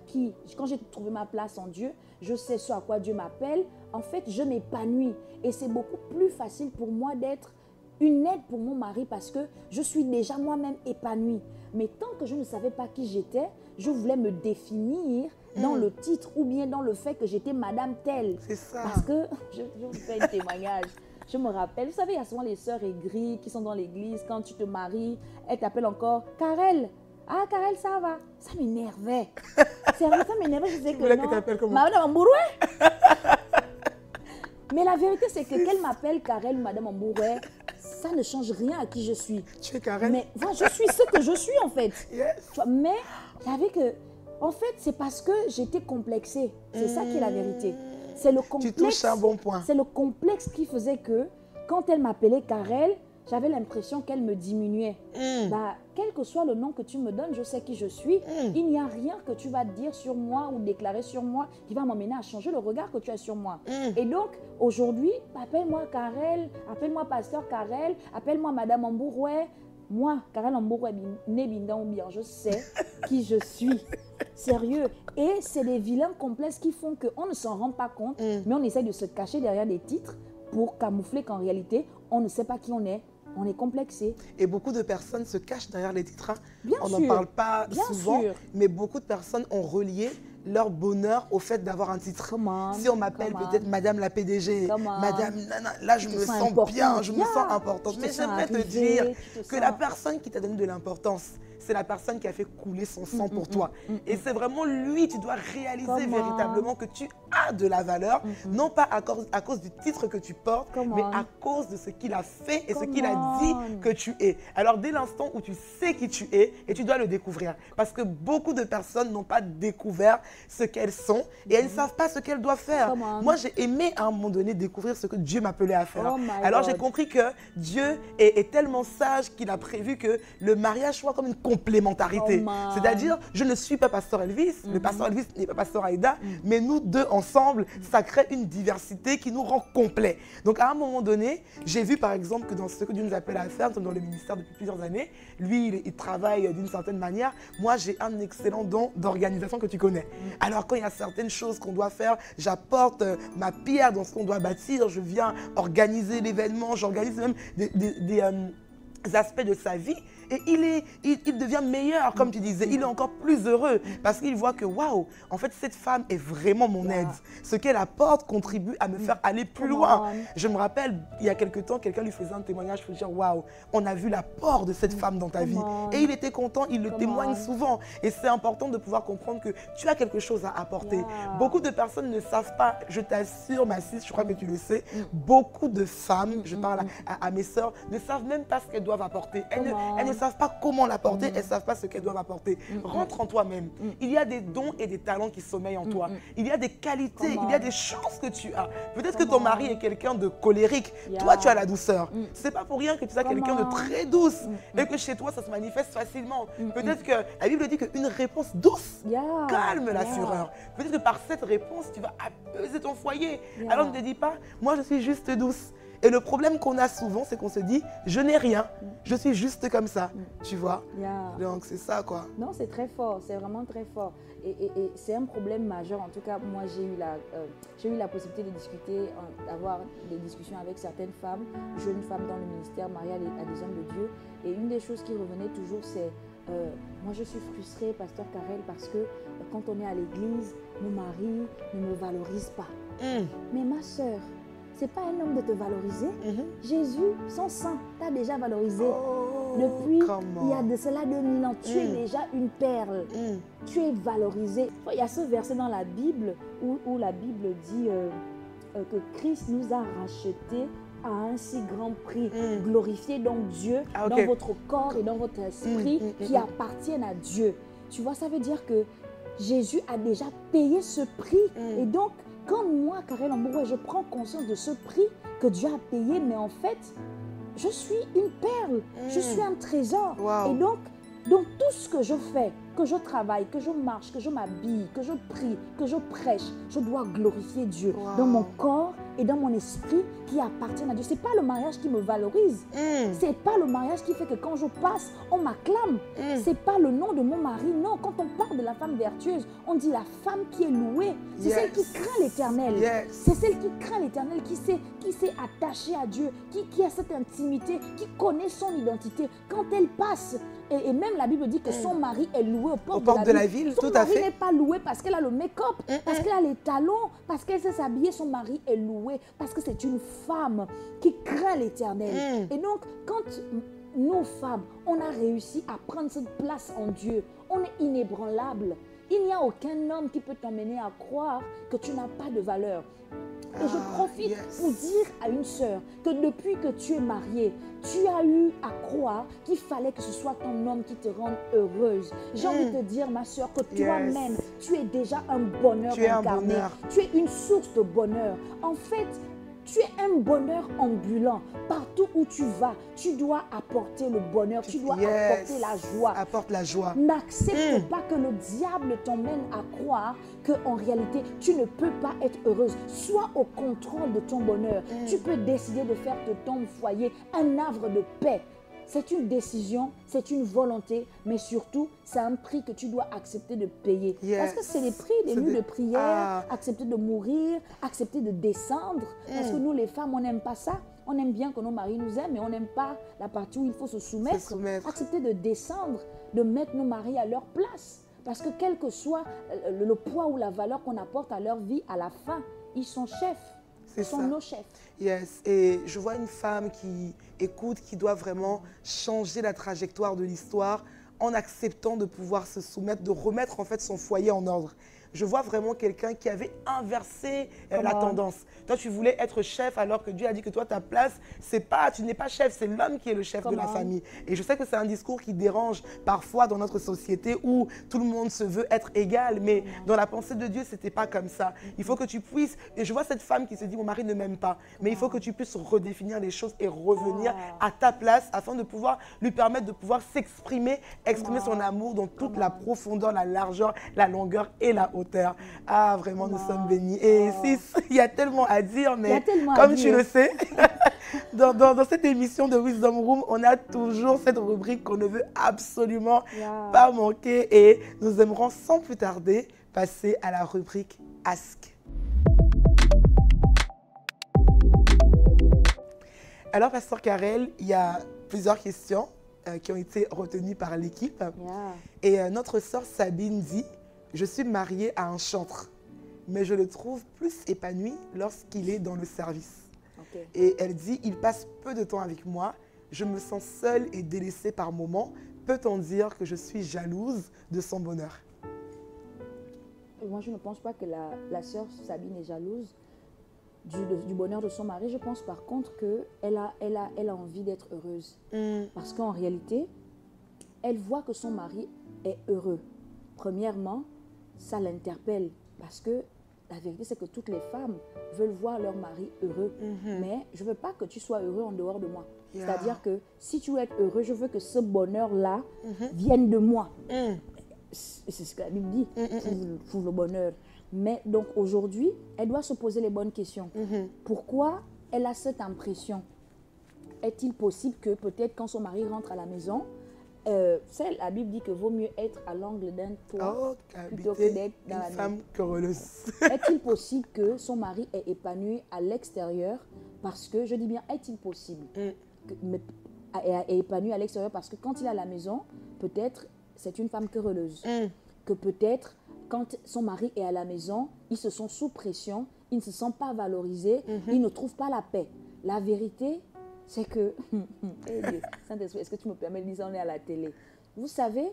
quand j'ai trouvé ma place en Dieu, je sais ce à quoi Dieu m'appelle, en fait, je m'épanouis. Et c'est beaucoup plus facile pour moi d'être une aide pour mon mari parce que je suis déjà moi-même épanouie. Mais tant que je ne savais pas qui j'étais, je voulais me définir dans le titre ou bien dans le fait que j'étais madame telle. C'est ça. Parce que, je vous fais un témoignage. Je me rappelle, vous savez, il y a souvent les sœurs aigries qui sont dans l'église. Quand tu te maries, elles t'appellent encore Karel. Ah, Karel, ça va. Ça m'énervait. Sérieux, ça m'énervait. Je disais que non. Madame Mbouroué. Mais la vérité, c'est que qu'elle m'appelle Karel ou Madame Mbouroué, ça ne change rien à qui je suis. Tu es Karel. Mais voilà, je suis ce que je suis, en fait. Yes. Mais il y avait que... En fait, c'est parce que j'étais complexée. C'est ça qui est la vérité. C'est le complexe. Tu touches un bon point. C'est le complexe qui faisait que, quand elle m'appelait Karel, j'avais l'impression qu'elle me diminuait. Quel que soit le nom que tu me donnes, je sais qui je suis. Il n'y a rien que tu vas dire sur moi ou déclarer sur moi qui va m'emmener à changer le regard que tu as sur moi. Et donc, aujourd'hui, appelle-moi Karel, appelle-moi Pasteur Karel, appelle-moi Madame Mbouroué. Moi, Karel Mbouroué, je sais qui je suis. Sérieux. Et c'est des vilains complexes qui font qu'on ne s'en rend pas compte, mais on essaie de se cacher derrière des titres pour camoufler qu'en réalité, on ne sait pas qui on est. On est complexé. Et beaucoup de personnes se cachent derrière les titres. Bien on sûr. n'en parle pas souvent, sûr. Mais beaucoup de personnes ont relié leur bonheur au fait d'avoir un titre. Si on m'appelle peut-être Madame la PDG, Madame, là je me sens bien, je me sens importante. Mais j'aimerais te dire que la personne qui t'a donné de l'importance, c'est la personne qui a fait couler son sang pour toi. Et c'est vraiment lui, tu dois réaliser véritablement que tu as de la valeur, non pas à cause du titre que tu portes, mais à cause de ce qu'il a fait et ce qu'il a dit que tu es. Alors dès l'instant où tu sais qui tu es, et tu dois le découvrir. Parce que beaucoup de personnes n'ont pas découvert ce qu'elles sont et elles ne savent pas ce qu'elles doivent faire. Moi, j'ai aimé à un moment donné découvrir ce que Dieu m'appelait à faire. Alors j'ai compris que Dieu est tellement sage qu'il a prévu que le mariage soit comme une compétition complémentarité. C'est-à-dire, je ne suis pas pasteur Elvis, le pasteur Elvis n'est pas pasteur Aïda, mais nous deux ensemble, ça crée une diversité qui nous rend complets. Donc à un moment donné, j'ai vu par exemple que dans ce que Dieu nous appelle à faire, dans le ministère depuis plusieurs années, lui, il travaille d'une certaine manière. Moi, j'ai un excellent don d'organisation que tu connais. Alors quand il y a certaines choses qu'on doit faire, j'apporte ma pierre dans ce qu'on doit bâtir, je viens organiser l'événement, j'organise même des aspects de sa vie. Et il devient meilleur, comme tu disais. Il est encore plus heureux parce qu'il voit que, waouh, en fait, cette femme est vraiment mon aide. Ce qu'elle apporte contribue à me faire aller plus loin. Je me rappelle, il y a quelque temps, quelqu'un lui faisait un témoignage pour dire, waouh, on a vu l'apport de cette femme dans ta vie. Et il était content, il le témoigne souvent. Et c'est important de pouvoir comprendre que tu as quelque chose à apporter. Beaucoup de personnes ne savent pas, je t'assure, ma sis, je crois que tu le sais, beaucoup de femmes, je parle à mes sœurs, ne savent même pas ce qu'elles doivent apporter. Elles ne savent pas comment l'apporter, elles ne savent pas ce qu'elles doivent apporter. Rentre en toi-même. Il y a des dons et des talents qui sommeillent en toi. Il y a des qualités, il y a des chances que tu as. Peut-être que ton mari est quelqu'un de colérique. Toi, tu as la douceur. Ce n'est pas pour rien que tu sois quelqu'un de très douce et que chez toi, ça se manifeste facilement. Peut-être que la Bible dit qu'une réponse douce calme la fureur. Peut-être que par cette réponse, tu vas apaiser ton foyer. Alors ne te dis pas, moi, je suis juste douce. Et le problème qu'on a souvent, c'est qu'on se dit, je n'ai rien, je suis juste comme ça, tu vois. Donc c'est ça, quoi. Non, c'est très fort, c'est vraiment très fort. Et c'est un problème majeur. En tout cas, moi, j'ai eu la possibilité de discuter, d'avoir des discussions avec certaines femmes, jeunes femmes dans le ministère, mariées à des hommes de Dieu. Et une des choses qui revenait toujours, c'est, moi, je suis frustrée, pasteur Karel, parce que quand on est à l'église, mon mari ne me valorise pas. Mais ma sœur, c'est pas un homme de te valoriser. Jésus, son sang, t'a déjà valorisé. Depuis, il y a de cela 2000 ans, tu es déjà une perle. Tu es valorisé. Il y a ce verset dans la Bible où la Bible dit que Christ nous a rachetés à un si grand prix. Glorifiez donc Dieu dans votre corps et dans votre esprit qui appartiennent à Dieu. Tu vois, ça veut dire que Jésus a déjà payé ce prix. Et donc, quand moi, Karel Ambouroué, je prends conscience de ce prix que Dieu a payé, mais en fait, je suis une perle, je suis un trésor. Et donc, dans tout ce que je fais, que je travaille, que je marche, que je m'habille, que je prie, que je prêche, je dois glorifier Dieu dans mon corps et dans mon esprit qui appartiennent à Dieu. Ce n'est pas le mariage qui me valorise. Ce n'est pas le mariage qui fait que quand je passe, on m'acclame. Ce n'est pas le nom de mon mari. Non, quand on parle de la femme vertueuse, on dit la femme qui est louée. C'est celle qui craint l'Éternel. C'est celle qui craint l'Éternel, qui s'est attachée à Dieu, qui a cette intimité, qui connaît son identité. Quand elle passe, et même la Bible dit que son mari est loué aux portes de la ville. Son mari n'est pas loué parce qu'elle a le make-up, parce qu'elle a les talons, parce qu'elle sait s'habiller. Son mari est loué parce que c'est une femme qui craint l'Éternel. Et donc, quand nous, femmes, on a réussi à prendre cette place en Dieu, on est inébranlable. Il n'y a aucun homme qui peut t'emmener à croire que tu n'as pas de valeur. Et je profite pour dire à une sœur que depuis que tu es mariée, tu as eu à croire qu'il fallait que ce soit ton homme qui te rende heureuse. J'ai envie de te dire, ma sœur, que toi-même, tu es déjà un bonheur incarné. Tu es une source de bonheur. En fait, tu es un bonheur ambulant. Partout où tu vas, tu dois apporter le bonheur, tu dois apporter la joie. Apporte la joie. N'accepte pas que le diable t'emmène à croire qu'en réalité, tu ne peux pas être heureuse. Sois au contrôle de ton bonheur. Tu peux décider de faire de ton foyer un havre de paix. C'est une décision, c'est une volonté, mais surtout, c'est un prix que tu dois accepter de payer. Parce que c'est les prix, les nuits de prière, accepter de mourir, accepter de descendre. Parce que nous, les femmes, on n'aime pas ça. On aime bien que nos maris nous aiment, mais on n'aime pas la partie où il faut se soumettre. Accepter de descendre, de mettre nos maris à leur place. Parce que quel que soit le poids ou la valeur qu'on apporte à leur vie, à la fin, ils sont chefs. Ce sont nos chefs. Et je vois une femme qui écoute, qui doit vraiment changer la trajectoire de l'histoire en acceptant de pouvoir se soumettre, de remettre en fait son foyer en ordre. je vois vraiment quelqu'un qui avait inversé la tendance. Toi, tu voulais être chef alors que Dieu a dit que toi, ta place, tu n'es pas chef, c'est l'homme qui est le chef de la famille. Et je sais que c'est un discours qui dérange parfois dans notre société où tout le monde se veut être égal, mais dans la pensée de Dieu, ce n'était pas comme ça. Il faut que tu puisses, et je vois cette femme qui se dit, mon mari ne m'aime pas, mais il faut que tu puisses redéfinir les choses et revenir à ta place afin de pouvoir lui permettre de pouvoir s'exprimer, exprimer son amour dans toute la profondeur, la largeur, la longueur et la hauteur. Ah, vraiment, nous sommes bénis. Et il y a tellement à dire, mais comme tu le sais, dans cette émission de Wisdom Room, on a toujours cette rubrique qu'on ne veut absolument pas manquer. Et nous aimerons sans plus tarder passer à la rubrique Ask. Alors, Pasteur Karel, il y a plusieurs questions qui ont été retenues par l'équipe. Et notre sœur Sabine dit, je suis mariée à un chantre, mais je le trouve plus épanoui lorsqu'il est dans le service. Et elle dit, il passe peu de temps avec moi, je me sens seule et délaissée par moments. Peut-on dire que je suis jalouse de son bonheur? Moi, je ne pense pas que la sœur Sabine est jalouse du bonheur de son mari. Je pense par contre qu'elle a envie d'être heureuse. Parce qu'en réalité, elle voit que son mari est heureux. Premièrement, ça l'interpelle parce que la vérité, c'est que toutes les femmes veulent voir leur mari heureux. Mais je ne veux pas que tu sois heureux en dehors de moi. C'est-à-dire que si tu veux être heureux, je veux que ce bonheur-là vienne de moi. C'est ce que la Bible dit pour le bonheur. Mais donc aujourd'hui, elle doit se poser les bonnes questions. Pourquoi elle a cette impression? Est-il possible que peut-être quand son mari rentre à la maison, la Bible dit que vaut mieux être à l'angle d'un toit plutôt que d'être dans la femme querelleuse. Est-il possible que son mari est épanoui à l'extérieur parce que, je dis bien, est-il possible est épanoui à l'extérieur parce que quand il est à la maison, peut-être c'est une femme querelleuse. Que peut-être quand son mari est à la maison, ils se sont sous pression, ils ne se sentent pas valorisés, ils ne trouvent pas la paix. La vérité, c'est que, Saint-Esprit, est-ce que tu me permets de dire, on est à la télé. Vous savez,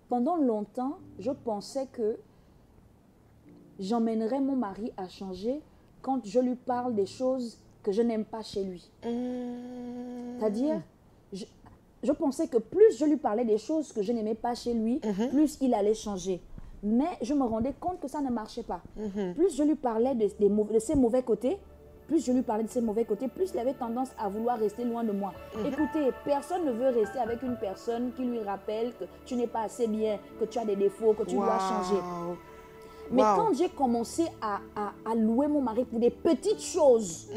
pendant longtemps, je pensais que j'emmènerais mon mari à changer quand je lui parle des choses que je n'aime pas chez lui. C'est-à-dire, je pensais que plus je lui parlais des choses que je n'aimais pas chez lui, plus il allait changer. Mais je me rendais compte que ça ne marchait pas. Plus je lui parlais de ses mauvais côtés, plus il avait tendance à vouloir rester loin de moi. Écoutez, personne ne veut rester avec une personne qui lui rappelle que tu n'es pas assez bien, que tu as des défauts, que tu dois changer. Mais quand j'ai commencé à louer mon mari pour des petites choses,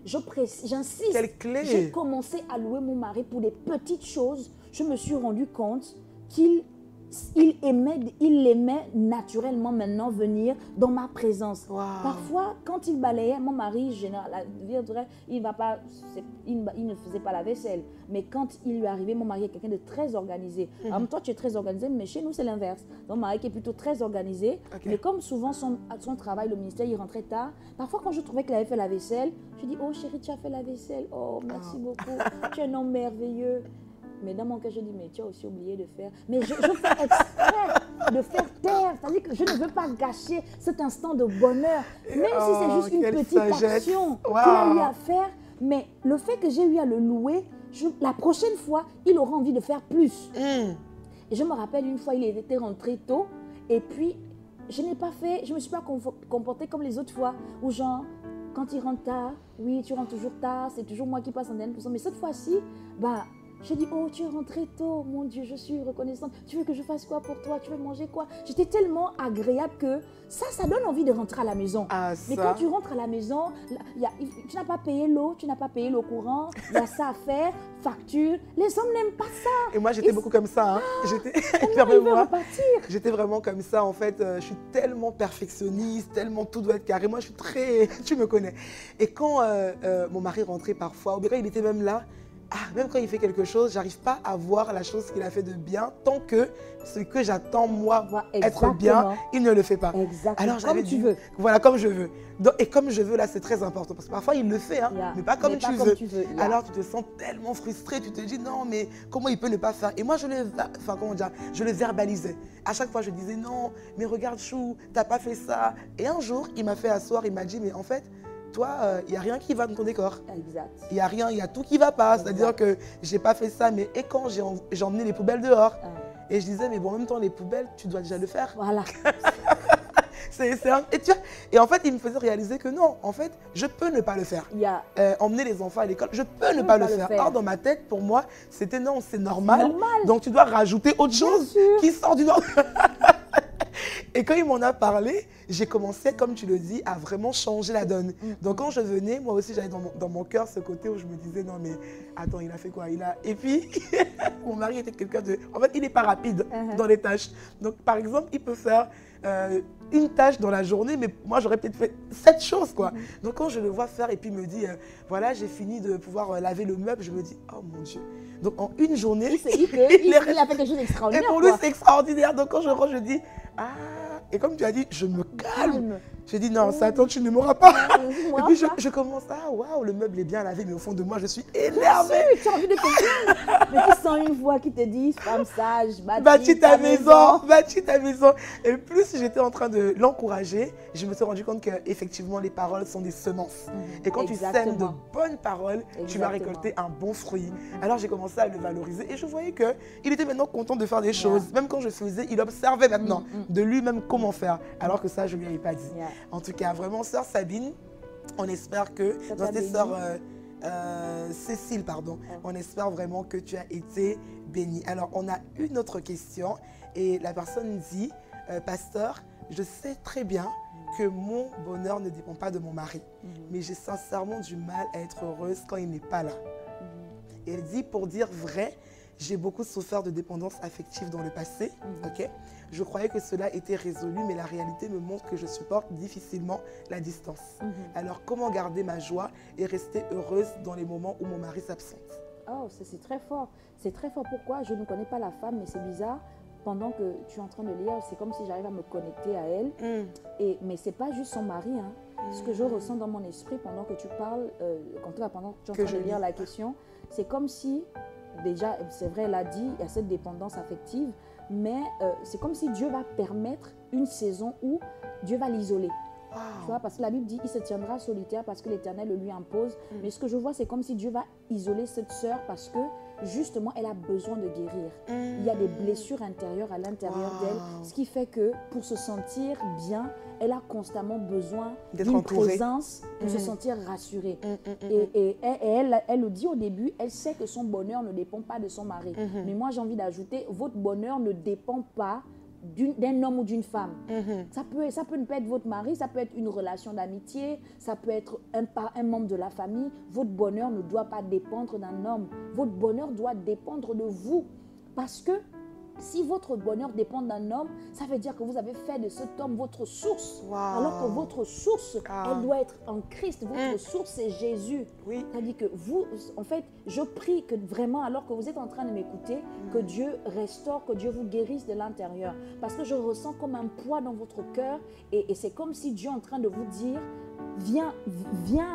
j'insiste, j'ai commencé à louer mon mari pour des petites choses, je me suis rendu compte qu'il aimait naturellement maintenant venir dans ma présence. Parfois, quand il balayait, mon mari, il ne faisait pas la vaisselle. Mais quand il lui arrivait, mon mari est quelqu'un de très organisé. Alors, toi, tu es très organisé, mais chez nous, c'est l'inverse. Mon mari qui est plutôt très organisé. Mais comme souvent, son travail, le ministère, il rentrait tard. Parfois, quand je trouvais qu'il avait fait la vaisselle, je dis, oh chérie, tu as fait la vaisselle. Oh, merci beaucoup. Tu es un homme merveilleux. Mais dans mon cas, je dis, mais tu as aussi oublié de faire. Mais je fais exprès de faire taire. C'est-à-dire que je ne veux pas gâcher cet instant de bonheur. Même si c'est juste une petite action qu'il a eu à faire. Mais le fait que j'ai eu à le louer, la prochaine fois, il aura envie de faire plus. Et je me rappelle une fois, il était rentré tôt. Et puis, je ne me suis pas comportée comme les autres fois. Où genre, quand il rentre tard, oui, tu rentres toujours tard. C'est toujours moi qui passe en dernier pour ça. Mais cette fois-ci, j'ai dit, oh, tu es rentré tôt, mon Dieu, je suis reconnaissante. Tu veux que je fasse quoi pour toi? Tu veux manger quoi? J'étais tellement agréable que ça donne envie de rentrer à la maison. Mais quand tu rentres à la maison, tu n'as pas payé l'eau, tu n'as pas payé le courant, il y a ça à faire, facture. Les hommes n'aiment pas ça. Et moi, j'étais beaucoup comme ça. J'étais vraiment comme ça, en fait. Je suis tellement perfectionniste, tellement tout doit être carré. Moi, je suis très... tu me connais. Et quand mon mari rentrait parfois, au bureau, il était même là. même quand il fait quelque chose, j'arrive pas à voir la chose qu'il a fait de bien tant que ce que j'attends, moi, être bien, il ne le fait pas. Exactement. Alors, comme tu veux. Voilà, comme je veux. Donc, et comme je veux, là, c'est très important. Parce que parfois, il le fait, hein, mais pas comme tu veux. Alors, tu te sens tellement frustré. Tu te dis, non, mais comment il peut ne pas faire? Et moi, je le verbalisais. À chaque fois, je disais, non, mais regarde, Chou, t'as pas fait ça. Et un jour, il m'a fait asseoir, il m'a dit, mais en fait, toi, il n'y a rien qui va dans ton décor. Exact. Il n'y a rien, il y a tout qui ne va pas. C'est-à-dire que je n'ai pas fait ça, mais et quand j'ai emmené les poubelles dehors, et je disais, mais bon, en même temps, les poubelles, tu dois déjà le faire. Voilà. Et en fait, il me faisait réaliser que non, en fait, je peux ne pas le faire. Emmener les enfants à l'école, je peux ne pas le faire. Or, dans ma tête, pour moi, c'était non, c'est normal. Donc, tu dois rajouter autre chose qui sort du nord. Et quand il m'en a parlé, j'ai commencé, comme tu le dis, à vraiment changer la donne. Donc quand je venais, moi aussi, j'avais dans mon cœur ce côté où je me disais, non mais attends, il a fait quoi? Et puis, mon mari était quelqu'un de... En fait, il n'est pas rapide dans les tâches. Donc par exemple, il peut faire une tâche dans la journée, mais moi, j'aurais peut-être fait 7 choses, quoi. Donc quand je le vois faire et puis il me dit, voilà, j'ai fini de pouvoir laver le meuble, je me dis, oh mon Dieu. Donc en une journée, il a fait quelque chose d'extraordinaire. Et pour lui, c'est extraordinaire. Donc quand je rentre, je dis, ah. Et comme tu as dit, je me calme. Je dis non, ça attends, tu ne m'auras pas. Et puis je commence, ah waouh, le meuble est bien lavé, mais au fond de moi, je suis énervée. Tu as envie de quelqu'un. Mais tu sens une voix qui te dit, femme sage, bâtis ta maison. Bâtis ta maison. Et plus j'étais en train de l'encourager, je me suis rendu compte qu'effectivement, les paroles sont des semences. Et quand tu sèmes de bonnes paroles, tu vas récolter un bon fruit. Alors j'ai commencé à le valoriser et je voyais qu'il était maintenant content de faire des choses. Même quand je faisais, il observait maintenant de lui-même comment faire. Alors que ça, je ne lui avais pas dit. En tout cas, vraiment, sœur Sabine, on espère que, dans tes sœurs Cécile, pardon, on espère vraiment que tu as été bénie. Alors, on a une autre question et la personne dit, pasteur, je sais très bien que mon bonheur ne dépend pas de mon mari, mais j'ai sincèrement du mal à être heureuse quand il n'est pas là. Et elle dit, pour dire vrai, j'ai beaucoup souffert de dépendance affective dans le passé. Je croyais que cela était résolu, mais la réalité me montre que je supporte difficilement la distance. Alors, comment garder ma joie et rester heureuse dans les moments où mon mari s'absente? Oh, c'est très fort. C'est très fort. Pourquoi? Je ne connais pas la femme, mais c'est bizarre. Pendant que tu es en train de lire, c'est comme si j'arrive à me connecter à elle. Mais ce n'est pas juste son mari. Ce que je ressens dans mon esprit pendant que tu parles, pendant que tu es en train de lire la question, c'est comme si, déjà, c'est vrai, elle a dit, il y a cette dépendance affective, mais c'est comme si Dieu va permettre une saison où Dieu va l'isoler. Tu vois, parce que la Bible dit, il se tiendra solitaire parce que l'Éternel le lui impose. Mais ce que je vois, c'est comme si Dieu va isoler cette sœur parce que, justement, elle a besoin de guérir. Il y a des blessures intérieures à l'intérieur d'elle, ce qui fait que, pour se sentir bien, elle a constamment besoin d'une présence pour se sentir rassurée. Et elle le dit au début, elle sait que son bonheur ne dépend pas de son mari. Mais moi, j'ai envie d'ajouter, votre bonheur ne dépend pas d'un homme ou d'une femme. Ça peut ne pas être votre mari, ça peut être une relation d'amitié, ça peut être un membre de la famille. Votre bonheur ne doit pas dépendre d'un homme. Votre bonheur doit dépendre de vous. Parce que si votre bonheur dépend d'un homme, ça veut dire que vous avez fait de cet homme votre source. Alors que votre source, elle doit être en Christ. Votre source, c'est Jésus. C'est-à-dire que vous, en fait, je prie que vraiment, alors que vous êtes en train de m'écouter, que Dieu restaure, que Dieu vous guérisse de l'intérieur. Parce que je ressens comme un poids dans votre cœur et c'est comme si Dieu est en train de vous dire, viens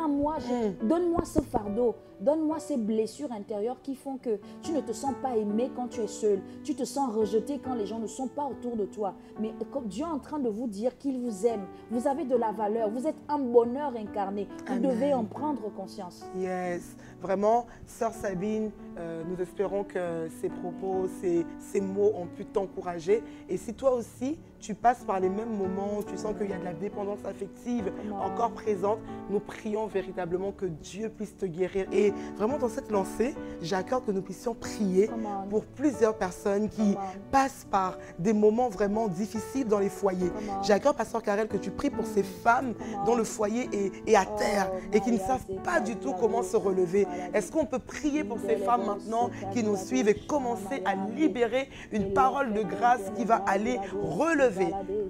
à moi, donne-moi ce fardeau, donne-moi ces blessures intérieures qui font que tu ne te sens pas aimé quand tu es seul, tu te sens rejeté quand les gens ne sont pas autour de toi. Mais comme Dieu est en train de vous dire qu'il vous aime, vous avez de la valeur, vous êtes un bonheur incarné, vous devez en prendre conscience. Yes, vraiment, sœur Sabine, nous espérons que ces propos, ces mots ont pu t'encourager. Et si toi aussi, tu passes par les mêmes moments, tu sens qu'il y a de la dépendance affective encore présente, nous prions véritablement que Dieu puisse te guérir. Et vraiment, dans cette lancée, j'ai à cœur que nous puissions prier pour plusieurs personnes qui passent par des moments vraiment difficiles dans les foyers. J'ai à cœur, Pasteur Karel, que tu pries pour ces femmes dont le foyer est à terre et qui ne savent pas du tout comment se relever. Est-ce qu'on peut prier pour ces femmes maintenant qui nous suivent et commencer à libérer une parole de grâce qui va aller relever?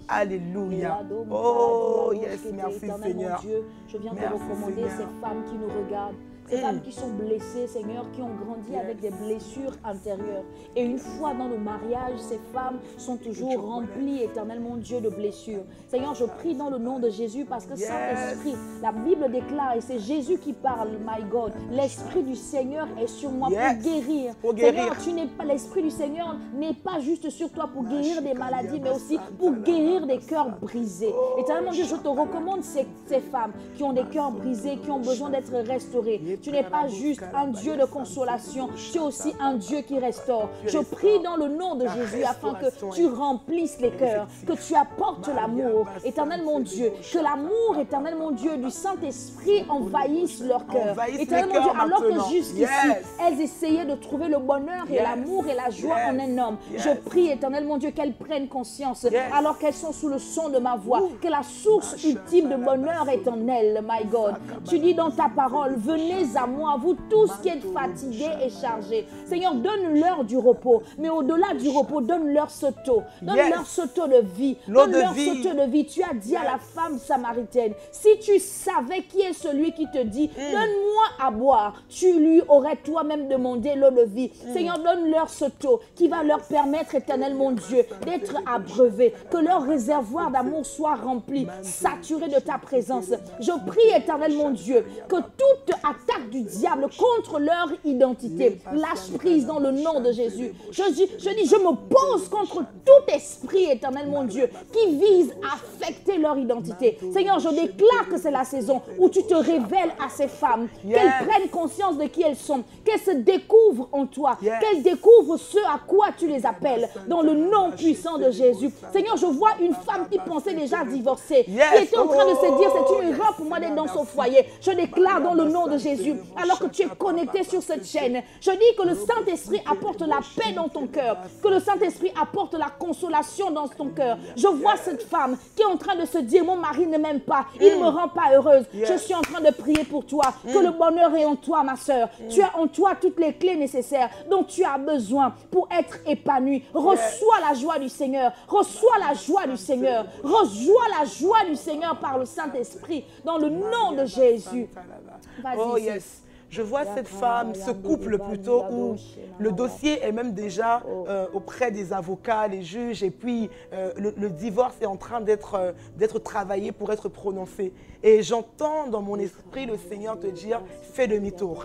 Alléluia. Oh, yes, merci Seigneur. Je viens te recommander ces femmes qui nous regardent, Ces femmes qui sont blessées, Seigneur, qui ont grandi avec des blessures intérieures. Et une fois dans le mariage, ces femmes sont toujours remplies, éternel mon Dieu, de blessures. Seigneur, je prie dans le nom de Jésus parce que Saint-Esprit, la Bible déclare, et c'est Jésus qui parle, my God, l'Esprit du Seigneur est sur moi pour guérir. Seigneur, l'Esprit du Seigneur n'est pas juste sur toi pour guérir des maladies, mais aussi pour guérir des cœurs brisés. Éternel mon Dieu, je te recommande ces femmes qui ont des cœurs brisés, qui ont besoin d'être restaurées. Tu n'es pas juste un Dieu de consolation, tu es aussi un Dieu qui restaure. Je prie dans le nom de Jésus afin que tu remplisses les cœurs, que tu apportes l'amour, éternel mon Dieu, que l'amour, éternel mon Dieu, du Saint-Esprit envahisse leur cœur. Éternel mon Dieu, alors que jusqu'ici, elles essayaient de trouver le bonheur et l'amour et la joie en un homme. Je prie, éternel mon Dieu, qu'elles prennent conscience, alors qu'elles sont sous le son de ma voix, que la source ultime de bonheur est en elles, my God. Tu dis dans ta parole, venez à moi, vous tous qui êtes fatigués et chargés. Seigneur, donne-leur du repos, mais au-delà du repos, donne-leur ce taux. Donne-leur ce taux de vie. Donne-leur ce taux de vie. Tu as dit à la femme samaritaine, si tu savais qui est celui qui te dit, donne-moi à boire, tu lui aurais toi-même demandé l'eau de vie. Seigneur, donne-leur ce taux qui va leur permettre, éternel mon Dieu, d'être abreuvés, que leur réservoir d'amour soit rempli, saturé de ta présence. Je prie, éternel mon Dieu, que toute attaque du diable contre leur identité lâche prise dans le nom de Jésus. Je me pose contre tout esprit, éternel mon Dieu, qui vise à affecter leur identité. Seigneur, je déclare que c'est la saison où tu te révèles à ces femmes, qu'elles prennent conscience de qui elles sont, qu'elles se découvrent en toi, qu'elles découvrent ce à quoi tu les appelles, dans le nom puissant de Jésus. Seigneur, je vois une femme qui pensait déjà divorcer, qui était en train de se dire, c'est une erreur pour moi d'être dans son foyer. Je déclare dans le nom de Jésus, alors que tu es connecté sur cette chaîne, je dis que le Saint-Esprit apporte la paix dans ton cœur, que le Saint-Esprit apporte la consolation dans ton cœur. Je vois cette femme qui est en train de se dire, mon mari ne m'aime pas, il ne me rend pas heureuse. Je suis en train de prier pour toi, que le bonheur est en toi, ma soeur. Tu as en toi toutes les clés nécessaires dont tu as besoin pour être épanoui. Reçois la joie du Seigneur, reçois la joie du Seigneur, reçois la joie du Seigneur par le Saint-Esprit, dans le nom de Jésus. Vas-y. Je vois cette femme, ce couple plutôt, où le dossier est même déjà auprès des avocats, les juges, et puis le divorce est en train d'être travaillé pour être prononcé. Et j'entends dans mon esprit le Seigneur te dire, fais demi-tour.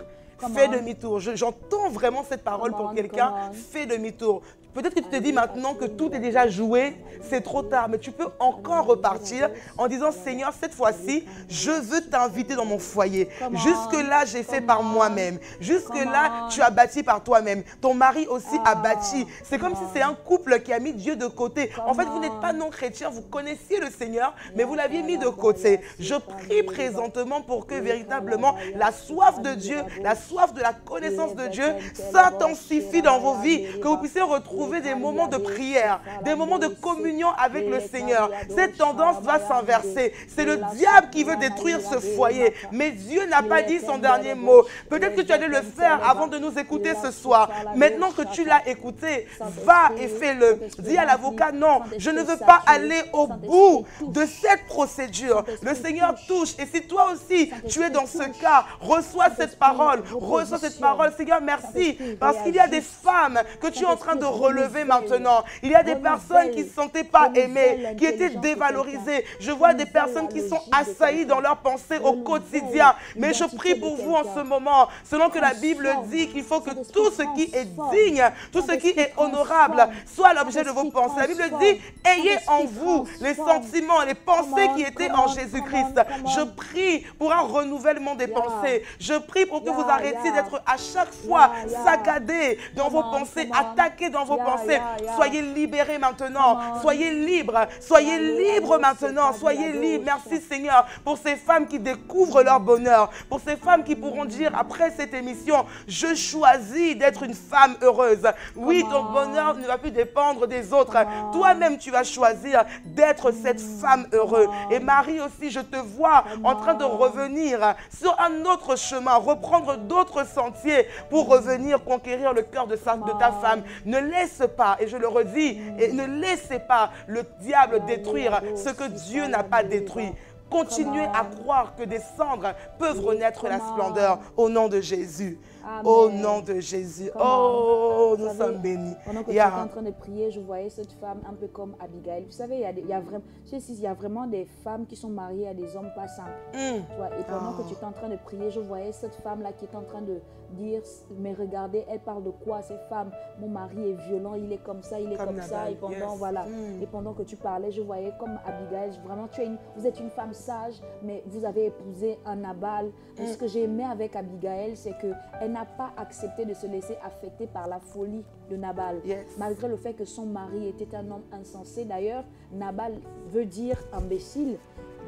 Fais demi-tour. J'entends vraiment cette parole pour quelqu'un, fais demi-tour. Peut-être que tu te dis maintenant que tout est déjà joué, c'est trop tard, mais tu peux encore repartir en disant, Seigneur, cette fois-ci, je veux t'inviter dans mon foyer. Jusque-là, j'ai fait par moi-même. Jusque-là, tu as bâti par toi-même. Ton mari aussi a bâti. C'est comme si c'est un couple qui a mis Dieu de côté. En fait, vous n'êtes pas non-chrétien, vous connaissiez le Seigneur, mais vous l'aviez mis de côté. Je prie présentement pour que véritablement la soif de Dieu, la soif de la connaissance de Dieu s'intensifie dans vos vies, que vous puissiez retrouver des moments de prière, des moments de communion avec le Seigneur. Cette tendance va s'inverser. C'est le diable qui veut détruire ce foyer, mais Dieu n'a pas dit son dernier mot. Peut-être que tu allais le faire avant de nous écouter ce soir. Maintenant que tu l'as écouté, va et fais-le. Dis à l'avocat, non, je ne veux pas aller au bout de cette procédure. Le Seigneur touche. Et si toi aussi, tu es dans ce cas, reçois cette parole. Reçois cette parole. Seigneur, merci. Parce qu'il y a des femmes que tu es en train de relever maintenant. Il y a des personnes qui ne se sentaient pas aimées, qui étaient dévalorisées. Je vois des personnes qui sont assaillies dans leurs pensées au quotidien. Mais je prie pour vous en ce moment, selon que la Bible dit qu'il faut que tout ce qui est digne, tout ce qui est honorable, soit l'objet de vos pensées. La Bible dit, ayez en vous les sentiments, les pensées qui étaient en Jésus-Christ. Je prie pour un renouvellement des pensées. Je prie pour que vous arrêtiez d'être à chaque fois saccadés dans vos pensées, attaqués dans vos pensées. Soyez libérés maintenant. Soyez libres. Soyez libres maintenant. Soyez libres. Merci Seigneur pour ces femmes qui découvrent leur bonheur. Pour ces femmes qui pourront dire après cette émission, je choisis d'être une femme heureuse. Oui, ton bonheur ne va plus dépendre des autres. Toi-même, tu vas choisir d'être cette femme heureuse. Et Marie aussi, je te vois en train de revenir sur un autre chemin, reprendre d'autres sentiers pour revenir conquérir le cœur de ta femme. Ne laisse pas, et je le redis, et ne laissez pas le diable détruire ce que Dieu n'a pas détruit. Continuez à croire que des cendres peuvent renaître la splendeur au nom de Jésus. Amen. Au nom de Jésus. Oh, nous sommes bénis. Pendant que tu étais en train de prier, je voyais cette femme un peu comme Abigail. Vous savez, il y a vraiment des femmes qui sont mariées à des hommes pas simples. Tu vois, et pendant que tu étais en train de prier, je voyais cette femme-là qui est en train de dire, mais regardez, elle parle de quoi cette femme? Mon mari est violent, il est comme ça, il est comme ça. Et pendant, voilà, et pendant que tu parlais, je voyais comme Abigail, vraiment, vous êtes une femme sage, mais vous avez épousé un Nabal. Ce que j'ai aimé avec Abigail, c'est qu'elle n'a pas accepté de se laisser affecter par la folie de Nabal. Malgré le fait que son mari était un homme insensé. D'ailleurs, Nabal veut dire imbécile,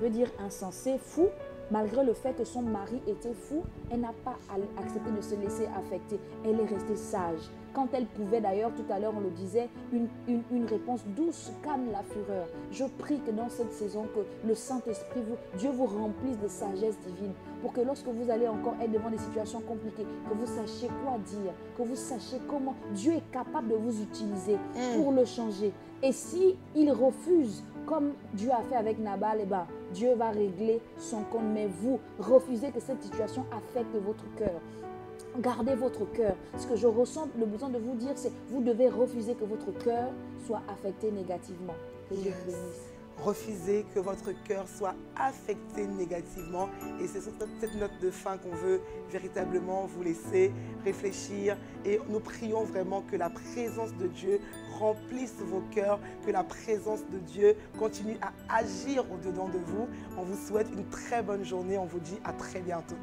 veut dire insensé, fou. Malgré le fait que son mari était fou, elle n'a pas accepté de se laisser affecter. Elle est restée sage. Quand elle pouvait, d'ailleurs, tout à l'heure, on le disait, une réponse douce calme la fureur. Je prie que dans cette saison, que le Saint-Esprit, Dieu vous remplisse de sagesse divine, pour que lorsque vous allez encore être devant des situations compliquées, que vous sachiez quoi dire, que vous sachiez comment Dieu est capable de vous utiliser pour le changer. Et si il refuse, comme Dieu a fait avec Nabal, eh ben, Dieu va régler son compte. Mais vous, refusez que cette situation affecte votre cœur. Gardez votre cœur. Ce que je ressens le besoin de vous dire, c'est que vous devez refuser que votre cœur soit affecté négativement. Que Dieu vous bénisse. Refusez que votre cœur soit affecté négativement. Et c'est sur cette note de fin qu'on veut véritablement vous laisser réfléchir. Et nous prions vraiment que la présence de Dieu remplisse vos cœurs, que la présence de Dieu continue à agir au-dedans de vous. On vous souhaite une très bonne journée. On vous dit à très bientôt.